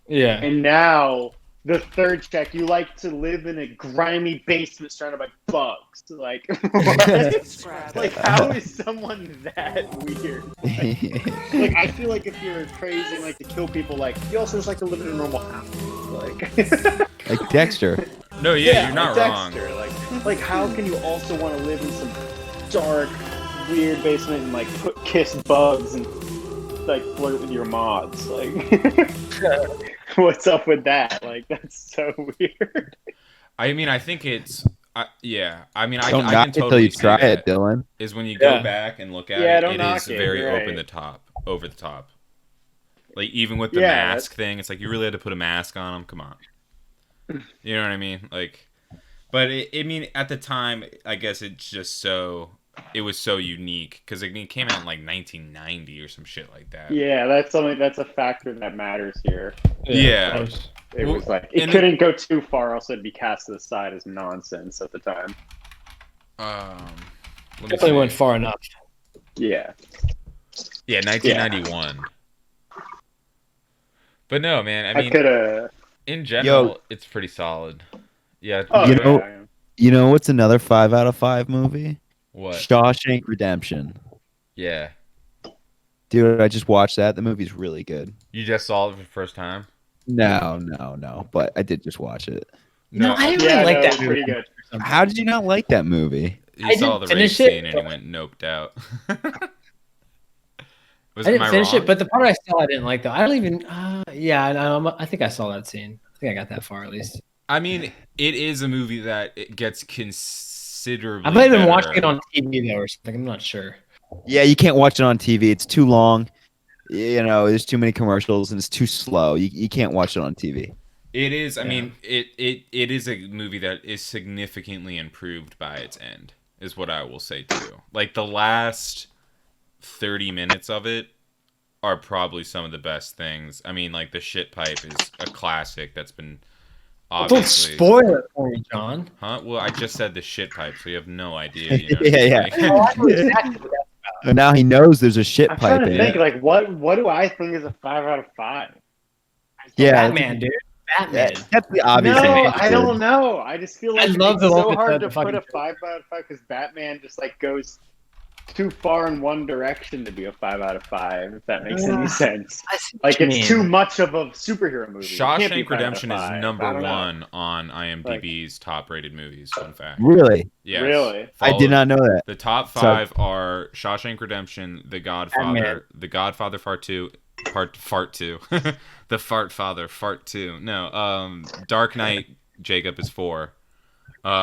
Yeah. And now the third check, you like to live in a grimy basement surrounded by bugs. Like, what? Like, how is someone that weird? Like, I feel like if you're crazy and like to kill people, like, you also just like to live in a normal house. Like, Like Dexter. no, yeah, you're not like wrong. Dexter. Like, how can you also want to live in some dark, weird basement and like kiss bugs and like flirt with your mods? Like, what's up with that? Like, that's so weird. I mean, I think it's. Yeah, I mean, Don't I knock can it till totally you see try that. it, Dylan. Is when you go Yeah. back and look at Yeah, it, don't it knock is it, very you're over right. the top. Like even with the Yeah, mask thing, it's like you really had to put a mask on him. Come on, you know what I mean? Like, but I mean, at the time, I guess it's just so. It was so unique because it came out in like 1990 or some shit like that. Yeah, that's something. That's a factor that matters here. Yeah. that was- It Well, was like it and couldn't go too far, else it'd be cast to the side as nonsense at the time. Let me definitely see. went far enough. Yeah, Yeah, 1991. But no, man. I I mean, could have. in general, Yo. it's pretty solid. Yeah. Oh, You yeah, know- yeah. You know what's another 5 out of 5 movie? What? Shawshank Redemption. Yeah. Dude, I just watched that. The movie's really good. You just saw it for the first time? No. But I did just watch it. No, I didn't Yeah, really like no, that it's movie. pretty good. How did you not like that movie? He I saw didn't the rape finish it, scene and he but- went noped out. I didn't finish wrong? it, but the part I saw I didn't like though. I don't even. I think I saw that scene. I think I got that far at least. I mean, it is a movie that it gets considerably. I might have been better. watching it on TV though or something. I'm not sure. Yeah, you can't watch it on TV. It's too long. You know, there's too many commercials and it's too slow. You can't watch it on TV. It is. I Yeah. mean, it is a movie that is significantly improved by its end. Is what I will say too. Like the last 30 minutes of it are probably some of the best things. I mean, like the shit pipe is a classic that's been Don't obviously. spoil it for me, John. Huh? Well, I just said the shit pipe, so you have no idea. You know? Yeah. Like- Oh, I know exactly what that- And now he knows there's a shit I'm pipe trying to in think, it. like, what do I think is a 5 out of 5? Yeah, Batman, dude. Batman. That's the obvious No, answer. I don't know. I just feel like I love it's the so one with hard the to put a fucking- 5 out of 5 because Batman just like goes too far in one direction to be a 5 out of 5. If that makes any sense. I see what Like you it's mean. too much of a superhero movie. It can't be Shawshank 5 out of Redemption is 5. I number don't know. 1 on IMDb's top-rated movies. Fun fact. Really? Yes. Really? I did not know that. The top So- 5 are Shawshank Redemption, The Godfather, Batman. The Godfather Part 2, Fart 2, The Fart Father, Fart 2. No, Dark Knight, Jacob is 4.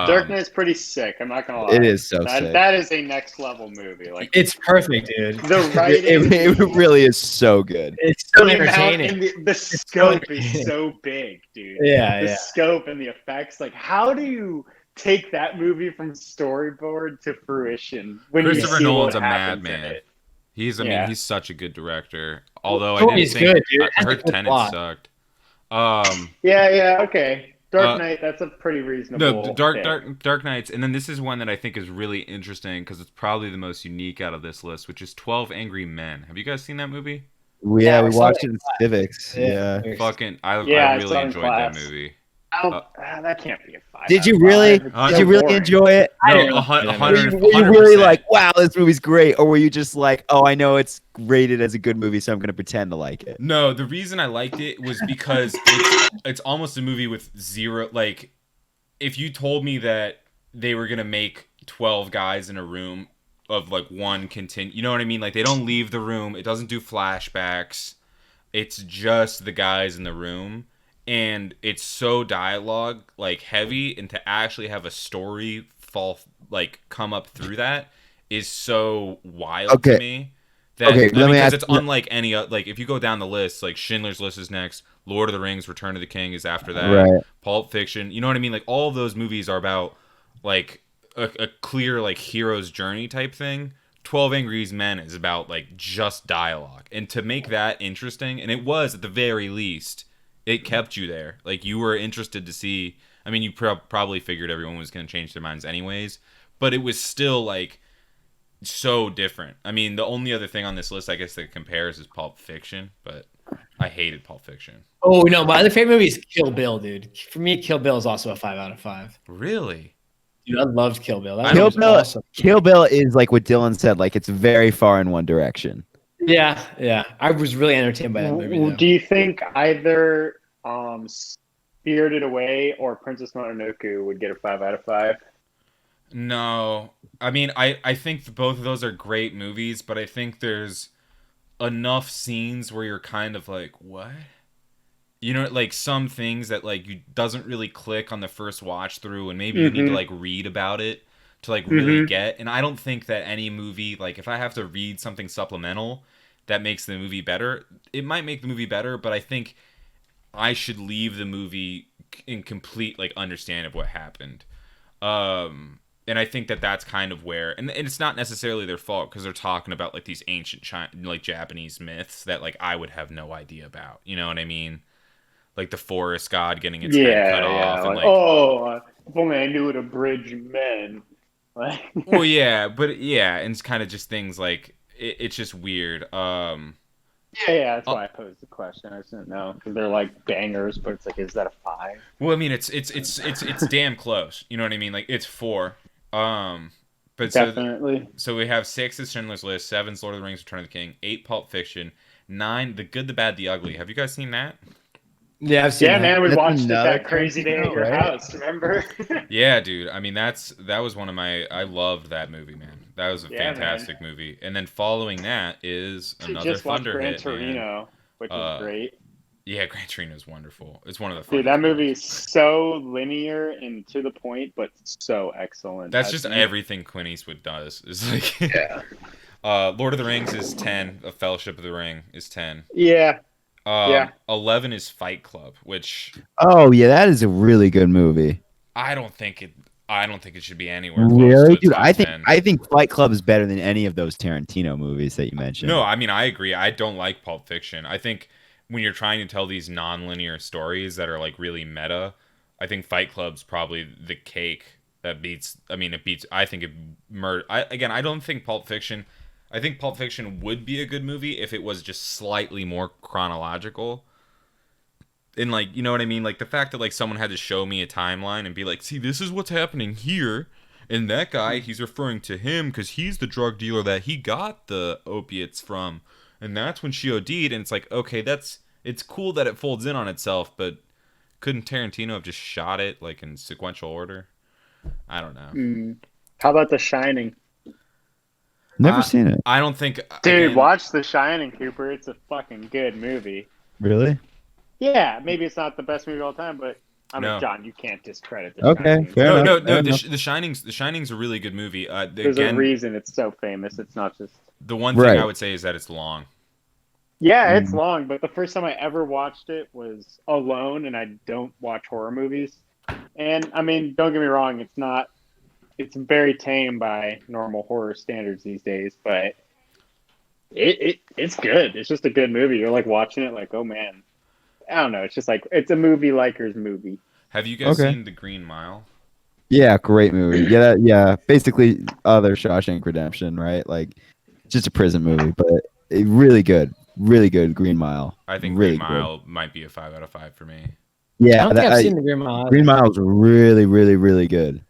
Dark Knight's pretty sick. I'm not gonna lie. It is so sick. That is a next level movie. Like It's perfect, dude. the writing, It really is so good. It's so the amount entertaining. and the scope entertaining. is so big, dude. Yeah, The yeah. scope and the effects. Like, how do you take that movie from storyboard to fruition when Christopher you see Nolan's what a happens in madman. it? He's Yeah. he's such a good director. Although I Story's didn't think good, dude. It I has a heard good Tenet plot. sucked. Yeah, okay. Dark Uh, Knight, that's a pretty reasonable. No, pick. Dark Knights, and then this is one that I think is really interesting because it's probably the most unique out of this list, which is 12 Angry Men. Have you guys seen that movie? Yeah, I we saw watched it it in civics. Yeah. Fucking, I Yeah, I really saw it in enjoyed that class. movie. I don't, that can't be a 5. Did out you of really? 5. It's Did Did so you really boring. enjoy it? I No, didn't know 100. Were you really like, wow, this movie's great, or were you just like, oh, I know it's rated as a good movie, so I'm gonna pretend to like it? No, the reason I liked it was because it's almost a movie with zero. Like, if you told me that they were gonna make 12 guys in a room of like one you know what I mean? Like, they don't leave the room. It doesn't do flashbacks. It's just the guys in the room, and it's so dialogue like heavy, and to actually have a story come up through that is so wild to me. Okay, let me because ask- it's unlike any like if you go down the list, like Schindler's List is next, Lord of the Rings, Return of the King is after that, Right. Pulp Fiction. You know what I mean? Like, all of those movies are about like a clear like hero's journey type thing. 12 Angry Men is about like just dialogue, and to make that interesting, and it was at the very least, it kept you there. Like, you were interested to see. I mean, you probably figured everyone was going to change their minds anyways, but it was still like so different. I mean, the only other thing on this list I guess that compares is Pulp Fiction, but I hated Pulp Fiction. Oh no, my other favorite movie is Kill Bill, dude. For me, Kill Bill is also a 5 out of 5. Really? Dude, I loved Kill Bill. That Kill was Bill, awesome. Kill Bill is like what Dylan said, like it's very far in one direction. Yeah. I was really entertained by that movie. though. Do you think either Spirited Away or Princess Mononoke would get a 5 out of 5? No. I mean, I think both of those are great movies, but I think there's enough scenes where you're kind of like, what? You know, like some things that like you doesn't really click on the first watch through, and maybe you need to like read about it to like really get. And I don't think that any movie, like if I have to read something supplemental that makes the movie better, it might make the movie better, but I think I should leave the movie in complete like understanding of what happened. And I think that that's kind of where, and it's not necessarily their fault because they're talking about like these ancient like Japanese myths that like I would have no idea about. You know what I mean? Like the forest god getting its head cut off, and like, oh, if only I knew what a bridge meant. Like, well, yeah, but yeah, and it's kind of just things like it's just weird. yeah, that's why I posed the question. I just didn't know because they're like bangers, but it's like, is that a 5? Well, I mean, it's damn close. You know what I mean? Like, it's 4. But Definitely. So we have 6 is Schindler's List, 7's Lord of the Rings, Return of the King, 8 Pulp Fiction, 9 The Good, the Bad, the Ugly. Have you guys seen that? Yeah, I've seen Yeah, that. man, we That's watched it another that crazy day at Tarantino, your right? house. Remember? Yeah, dude. I mean, that was one of my. I loved that movie, man. That was a Yeah, fantastic movie. And then following that is I another just watched Thunder Gran hit, man. Torino, which is great. Yeah, Gran Torino is wonderful. It's one of the Dude, funniest that movie movies. is so linear and to the point, but so excellent. That's I just think. everything Clint Eastwood does. Is like, Yeah. Lord of the Rings is 10. A Fellowship of the Ring is 10. Yeah. Yeah. 11 is Fight Club, which Oh yeah, that is a really good movie. I don't think it should be anywhere close Really, to dude? top I think 10. Fight Club is better than any of those Tarantino movies that you mentioned. No, I mean, I agree. I don't like Pulp Fiction. I think when you're trying to tell these non-linear stories that are like really meta, I think Fight Club's probably the cake that beats. I mean, it beats. I think it I don't think Pulp Fiction. I think Pulp Fiction would be a good movie if it was just slightly more chronological. And like, you know what I mean? Like the fact that like someone had to show me a timeline and be like, see, this is what's happening here. And that guy, he's referring to him because he's the drug dealer that he got the opiates from. And that's when she OD'd. And it's like, okay, it's cool that it folds in on itself, but couldn't Tarantino have just shot it like in sequential order? I don't know. How about The Shining? Never seen it. I don't think... Dude, again, watch The Shining, Cooper. It's a fucking good movie. Really? Yeah, maybe it's not the best movie of all time, but I mean, No. John, you can't discredit The Okay, Shining. fair No, enough, no, fair no. enough. The Shining's a really good movie. There's a Again, reason it's so famous. It's not just. the one thing Right. I would say is that it's long. Yeah, it's Mm. long, but the first time I ever watched it was alone, and I don't watch horror movies. And I mean, don't get me wrong, it's not. It's very tame by normal horror standards these days, but it's good. It's just a good movie. You're like watching it, like, oh man, I don't know. It's just like it's a movie liker's movie. Have you guys Okay. seen The Green Mile? Yeah, great movie. Yeah. Basically, other Shawshank Redemption, right? Like, just a prison movie, but really good. Really good. Green Mile. I think really Green Mile might be a 5 out of 5 for me. Good. I Yeah, don't think I've seen the Green Mile. Green Mile's really, really, really good.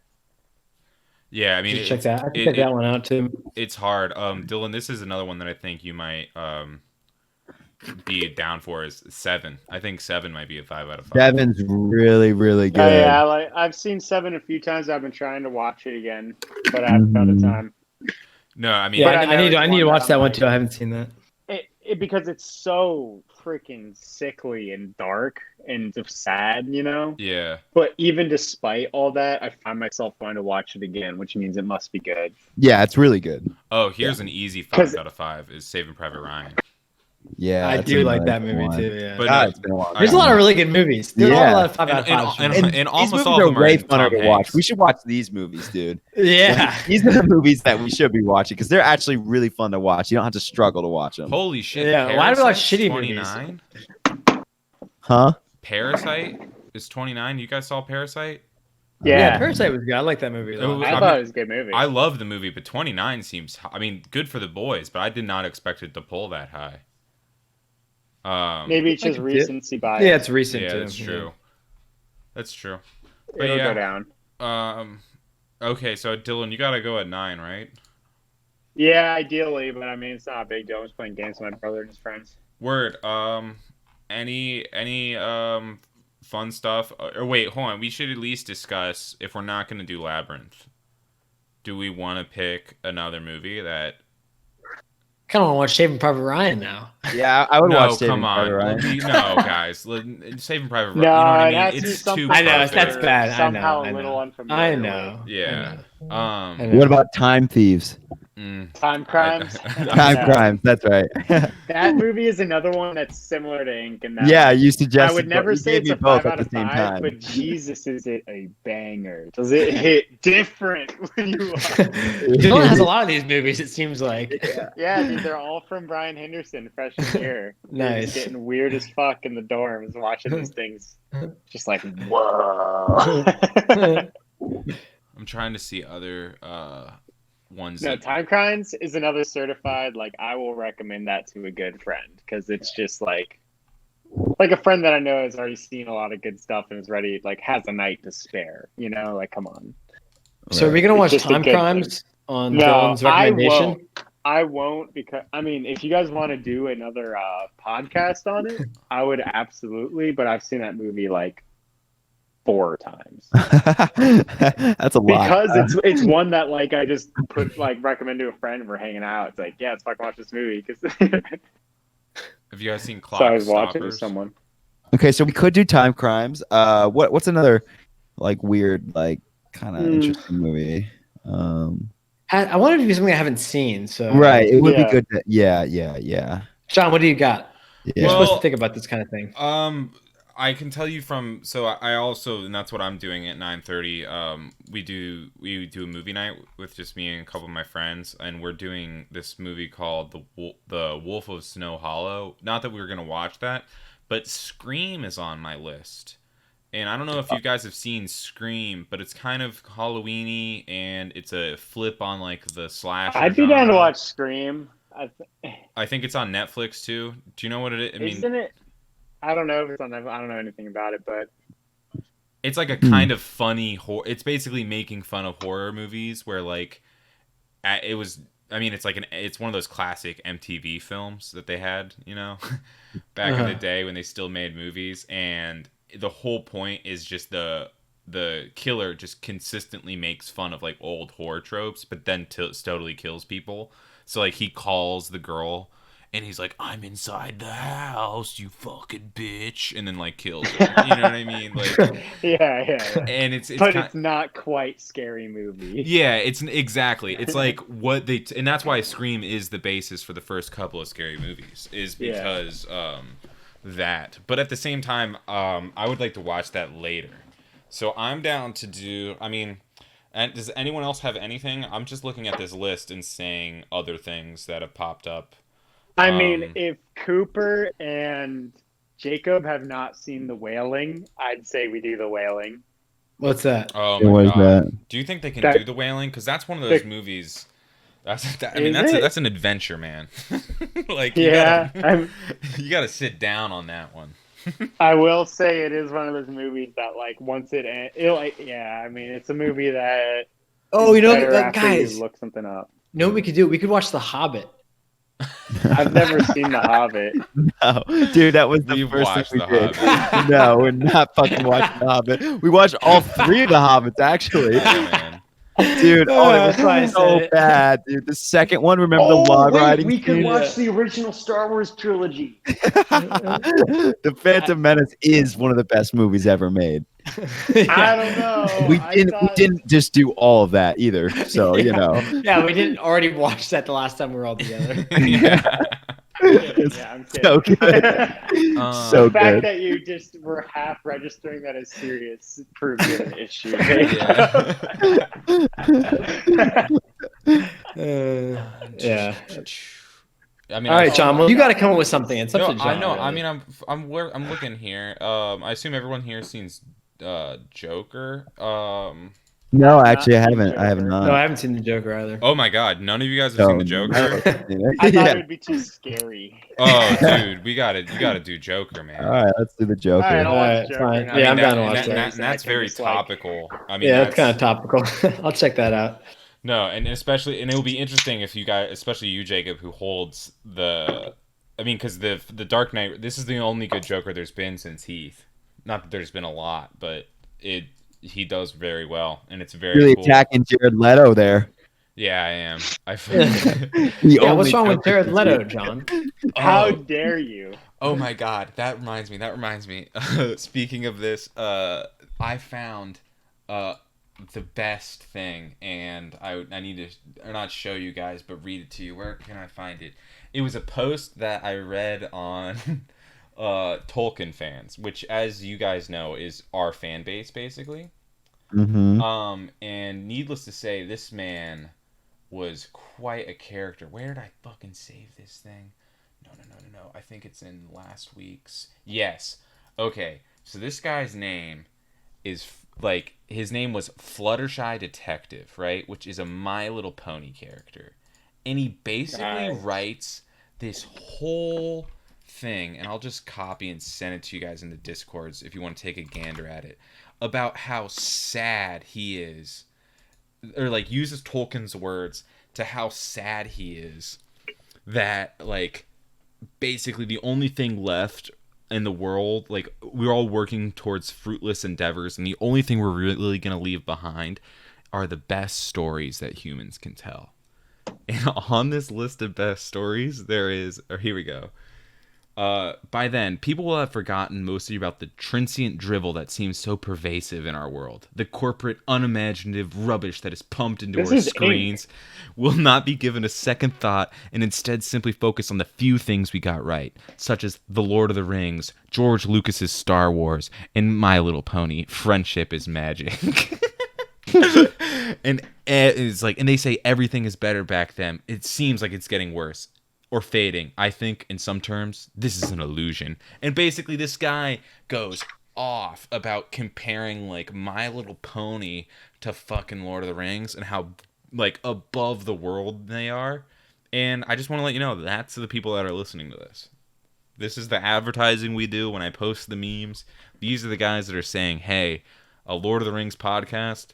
Yeah, I mean, Check that. I can it- check it- that one out too. it's hard. Dylan, this is another one that I think you might be down for is 7. I think 7 might be a 5 out of 5. Seven's really, really good. Yeah, I've seen Seven a few times. I've been trying to watch it again, but I haven't found the time. No, I mean, Yeah, But I I know need to. it's I need to one watch that that I'm one like- too. I haven't seen that. Because it's so freaking sickly and dark and just sad, you know. yeah. But even despite all that, I find myself wanting to watch it again, which means it must be good. Yeah, it's really good. Oh, here's an easy 5 'Cause- out of 5 is Saving Private Ryan. Yeah, I that's do like another that movie one. too. Yeah. But God, no, it's been a while. There's a lot of really good movies. There's Yeah. a lot of 5 out of And- 5s. and- And and these almost movies all of are them are way in funner Tom to watch. Hanks. We should watch these movies, dude. Yeah. These are the movies that we should be watching because they're actually really fun to watch. You don't have to struggle to watch them. Holy shit. Yeah, why do we watch Parasite's shitty 29? Huh? Parasite is 29. You guys saw Parasite? Yeah, Parasite was good. I like that movie. Though. It I was- thought it was a good movie. I love the movie, but 29 seems, I mean, good for the boys, but I did not expect it to pull that high. Maybe it's I just could see it. recency bias. Yeah, it's recent Yeah, too. that's true. That's true. But It'll yeah. go down. Okay, so Dylan, you gotta go at 9, right? Yeah, ideally, but I mean, it's not a big deal. I'm just playing games with my brother and his friends. Word. Any fun stuff? Or wait, hold on. We should at least discuss if we're not gonna do Labyrinth. Do we want to pick another movie that? Kind of want to watch Saving Private Ryan now. Yeah, I would No, watch Saving come on. Private Ryan. No, guys. Saving Private Ryan. No, you know what I it mean? has to be It's something too. I know, perfect. that's bad. I know, Somehow I a little know. unfamiliar. I with. know. Yeah. I know. What about Time Thieves? Time Crimes. Time Yeah. Crimes. That's right. That movie is another one that's similar to Ink. And that Yeah, you suggested. I would never you say gave it's me a both 5 at out the of same 5, time. but Jesus, is it a banger? Does it hit different when you watch it? Dylan has a lot of these movies. It seems like. Yeah, dude, they're all from Brian Henderson freshman year. We're Nice. just getting weird as fuck in the dorms watching these things. Just like, whoa. I'm trying to see other ones. No, that- Time Crimes is another certified. Like, I will recommend that to a good friend because it's just like a friend that I know has already seen a lot of good stuff and is ready, like, has a night to spare. You know, like, come on. So are we gonna It's watch just a Time good Crimes on No, Dylan's I recommendation? won't. I won't because I mean, if you guys want to do another podcast on it, I would absolutely. But I've seen that movie like 4 times. That's a lot. Because it's one that like I just put like recommend to a friend and we're hanging out. It's like, yeah, let's fucking watch this movie because Have you guys seen Clock so I was watching with Stoppers? someone. Okay, so we could do Time Crimes. What's another like weird, like kind of interesting movie? I wanted to do something I haven't seen. So Right, it would Yeah. be good. Yeah. John, what do you got? You're Well- supposed to think about this kind of thing. I can tell you from I also, and that's what I'm doing at 9:30. We do a movie night with just me and a couple of my friends, and we're doing this movie called the Wolf of Snow Hollow. Not that we were gonna watch that, but Scream is on my list. And I don't know if you guys have seen Scream, but it's kind of Halloween-y, and it's a flip on like the slasher. I'd be down to genre. watch Scream. I think it's on Netflix too. Do you know what it is? I mean, Isn't it? I don't know if it's on. I don't know anything about it, but it's like a kind of funny horror. It's basically making fun of horror movies where like it was. I mean, it's like it's one of those classic MTV films that they had, you know, back in the day when they still made movies, and the whole point is just the killer just consistently makes fun of like old horror tropes, but then totally kills people. So like he calls the girl and he's like, I'm inside the house, you fucking bitch, and then like kills her. You know what I mean? Like, yeah. and it's But it's not quite Scary Movie. yeah, it's exactly. It's like what they and that's why Scream is the basis for the first couple of Scary Movies, is because that. But at the same time, I would like to watch that later. So I'm down to do. I mean, and does anyone else have anything? I'm just looking at this list and saying other things that have popped up. I mean, if Cooper and Jacob have not seen The Wailing, I'd say we do The Wailing. What's that? Oh What my was god! that? Do you think they can That- do The Wailing? Because that's one of those movies. I mean, Is it? that's an adventure, man. Like, Yeah, you gotta sit down on that one. I will say it is one of those movies that, like, once it ends, I mean, it's a movie that. Oh, you is know, better after guys, you look something up. you know what we could do? We could watch The Hobbit. I've never seen The Hobbit. No, dude, that was the We've first watched thing we The did. Hobbit. No, we're not fucking watching The Hobbit. We watched all 3 of The Hobbits, actually. Yeah, man. Dude, oh, it was That's why I so said it. bad, dude. The second one, remember the log riding scene? the original Star Wars trilogy. The Phantom Menace is one of the best movies ever made. I don't know. We I didn't thought- just do all of that either. So, you know. Yeah, we didn't already watch that the last time we were all together. Yeah. Yeah, I'm kidding. So good. So The fact good. that you just were half registering that as serious proves you have an issue. Yeah. I mean, All right, John. Well, you got to come up with something. It's up No, to John. I know. I really. mean, I'm looking here. I assume everyone here has seen Joker. No, actually, I Not seen haven't. I have Joker. not. No, I haven't seen the Joker either. Oh my God, none of you guys have No, seen the Joker. I thought Yeah. it would be too scary. Oh, dude, you gotta do Joker, man. All right, let's do the Joker. All right, I'll watch Alright, Joker fine. now. Yeah, I'm down to and watch that. and that's I can very just, like- topical. I mean, Yeah, that's kind of topical. I'll check that out. No, and especially, and it will be interesting if you guys, especially you, Jacob, who holds the. I mean, because the Dark Knight. This is the only good Joker there's been since Heath. Not that there's been a lot, but he does very well, and it's very Really cool. attacking Jared Leto there. Yeah, I am. The Yeah, what's only wrong with Joker Jared Leto, John? How Oh. dare you? Oh my God, that reminds me. Speaking of this, I found the best thing, and I need to not show you guys, but read it to you. Where can I find it? It was a post that I read on Tolkien fans, which, as you guys know, is our fan base basically. Mm-hmm. And needless to say, this man was quite a character. Where did I fucking save this thing? No. I think it's in last week's. Yes. Okay. So this guy's name is his name was Fluttershy Detective, right? Which is a My Little Pony character. And he basically Nice. writes this whole thing, and I'll just copy and send it to you guys in the Discords if you want to take a gander at it, about how sad he is, or like uses Tolkien's words to how sad he is that like basically the only thing left in the world, like we're all working towards fruitless endeavors, and the only thing we're really gonna leave behind are the best stories that humans can tell. And on this list of best stories, there is, or here we go. By then, people will have forgotten mostly about the transient drivel that seems so pervasive in our world. The corporate, unimaginative rubbish that is pumped into This our is screens will not be given a second thought, and instead simply focus on the few things we got right, such as The Lord of the Rings, George Lucas's Star Wars, and My Little Pony, Friendship is Magic. And it's like, and they say everything is better back then. It seems like it's getting worse or fading. I think in some terms this is an illusion. And basically this guy goes off about comparing like My Little Pony to fucking Lord of the Rings and how like above the world they are. And I just want to let you know that's the people that are listening to this. This is the advertising we do when I post the memes. These are the guys that are saying, hey, a Lord of the Rings podcast,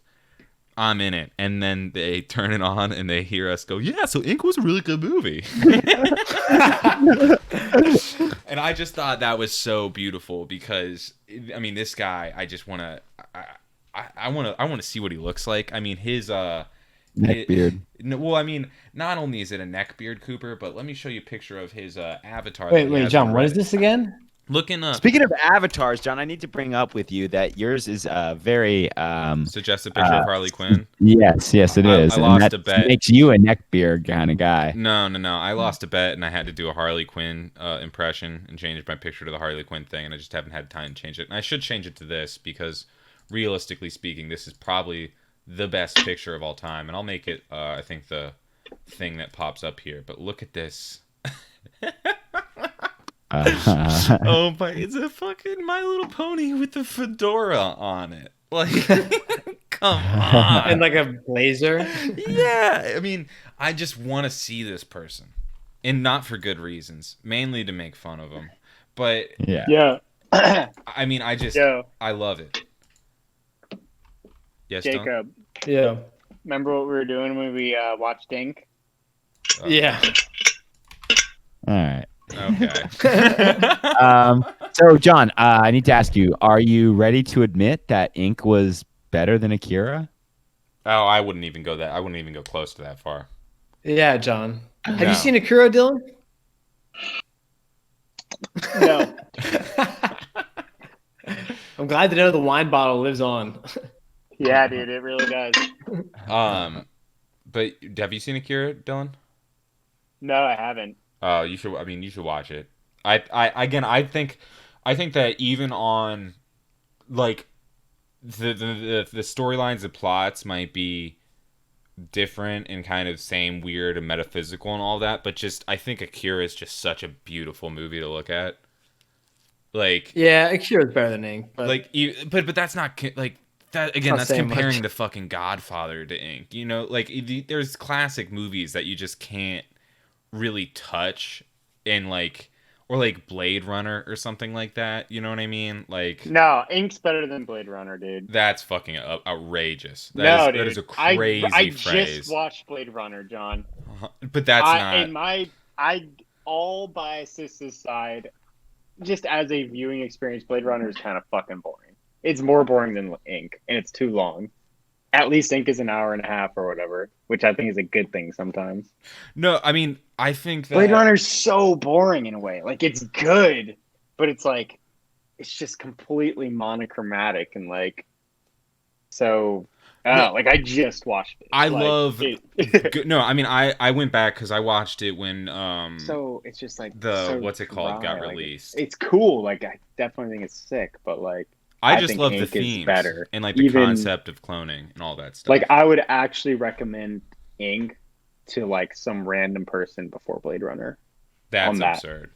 I'm in it. And then they turn it on and they hear us go, yeah, so Ink was a really good movie. And I just thought that was so beautiful because, I mean, this guy, I just want to, I want to see what he looks like. I mean, his Neckbeard. No, well, I mean, not only is it a neckbeard, Cooper, but let me show you a picture of his avatar. that Wait, he wait, has John, on what is Reddit. this again? Looking up. Speaking of avatars, John, I need to bring up with you that yours is very Suggest a picture of Harley Quinn. yes, it I is. lost and a that bet. makes you a neckbeard kind of guy. No. I lost a bet, and I had to do a Harley Quinn impression and change my picture to the Harley Quinn thing, and I just haven't had time to change it. And I should change it to this because, realistically speaking, this is probably the best picture of all time. And I'll make it, I think, the thing that pops up here. But look at this. Oh my! It's a fucking My Little Pony with the fedora on it. Like, come on. And like a blazer. Yeah, I mean, I just want to see this person, and not for good reasons, mainly to make fun of him. But yeah. Yeah. I mean, Yo, I love it. Yes, Don? Jacob, Yeah. remember what we were doing when we watched Ink? Yeah. All right. Okay. So, John, I need to ask you: are you ready to admit that Ink was better than Akira? Oh, I wouldn't even go close to that far. Yeah, John. Have No. you seen Akira, Dylan? No. I'm glad to know the wine bottle lives on. Yeah, dude, it really does. But have you seen Akira, Dylan? No, I haven't. You should. I mean, you should watch it. I think that even on, like, the storylines, the plots might be different and kind of same weird and metaphysical and all that, but just I think Akira is just such a beautiful movie to look at. Like, Yeah, Akira's better than Ink. But like, but that's not like that again. not That's saying comparing much. the fucking Godfather to Ink. You know, like there's classic movies that you just can't really touch in, like, or like Blade Runner or something like that. You know what I mean? Like, No, Ink's better than Blade Runner, dude. that's fucking outrageous. No, That dude. is a crazy I phrase. just watched Blade Runner, John. But that's not. In my, all biases aside, just as a viewing experience, Blade Runner is kind of fucking boring. It's more boring than Ink, and it's too long. At least Ink is an hour and a half or whatever, which I think is a good thing sometimes. No, I mean, I think that Blade Runner's so boring in a way. Like, it's good, but it's like, it's just completely monochromatic and like, so, Yeah. like, I just watched it. I Like, love. it. No, I mean, I went back because I watched it when So it's just like the so what's it called dry. got Like, released. it's cool. Like, I definitely think it's sick, but like, I I just think love the Ink is themes better. and like the Even- concept of cloning and all that stuff. like I would actually recommend Ink to like some random person before Blade Runner. that's on that. absurd.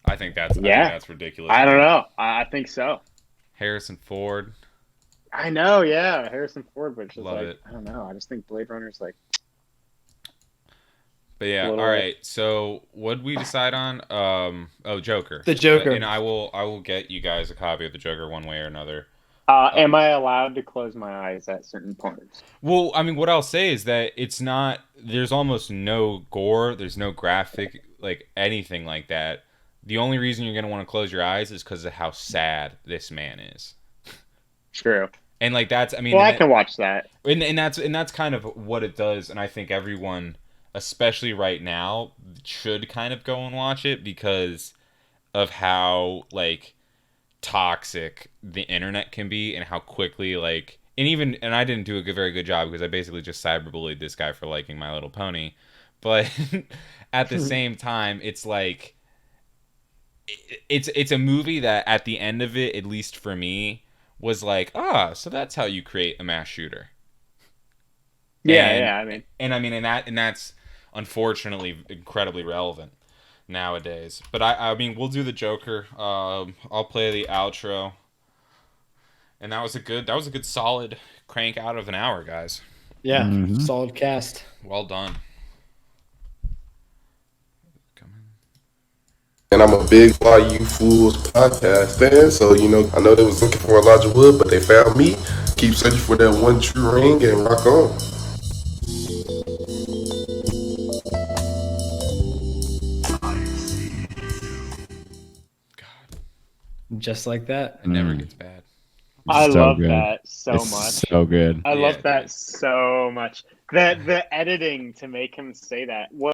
I think that's Yeah. that's ridiculous. I don't know. I think so. Harrison Ford. I know. Yeah, Harrison Ford, but it's just Love like it. I don't know. I just think Blade Runner's like But yeah, Little- all right. So what did we decide on? Joker. The Joker. And I will get you guys a copy of the Joker one way or another. Am I allowed to close my eyes at certain points? Well, I mean, what I'll say is that it's not. There's almost no gore. There's no graphic, like anything like that. The only reason you're gonna want to close your eyes is because of how sad this man is. True. And like that's. I mean, Well, I and can watch that. that's kind of what it does. And I think everyone, especially right now, should kind of go and watch it because of how like toxic the internet can be and how quickly like and I didn't do a very good job because I basically just cyberbullied this guy for liking My Little Pony, but at the same time it's like it's a movie that at the end of it, at least for me, was like, so that's how you create a mass shooter. Yeah, And- yeah. I mean, and that's unfortunately incredibly relevant nowadays. But I mean, we'll do the Joker. I'll play the outro. And that was a good solid crank out of an hour, guys. Yeah, Mhm. solid cast. Well done. And I'm a big Why You Fools podcast fan, so I know they was looking for Elijah Wood, but they found me. Keep searching for that one true ring and rock on. Just like that. It never gets bad. I So love good. that so It's much. so good. I love Yeah. that so much. The editing to make him say that. What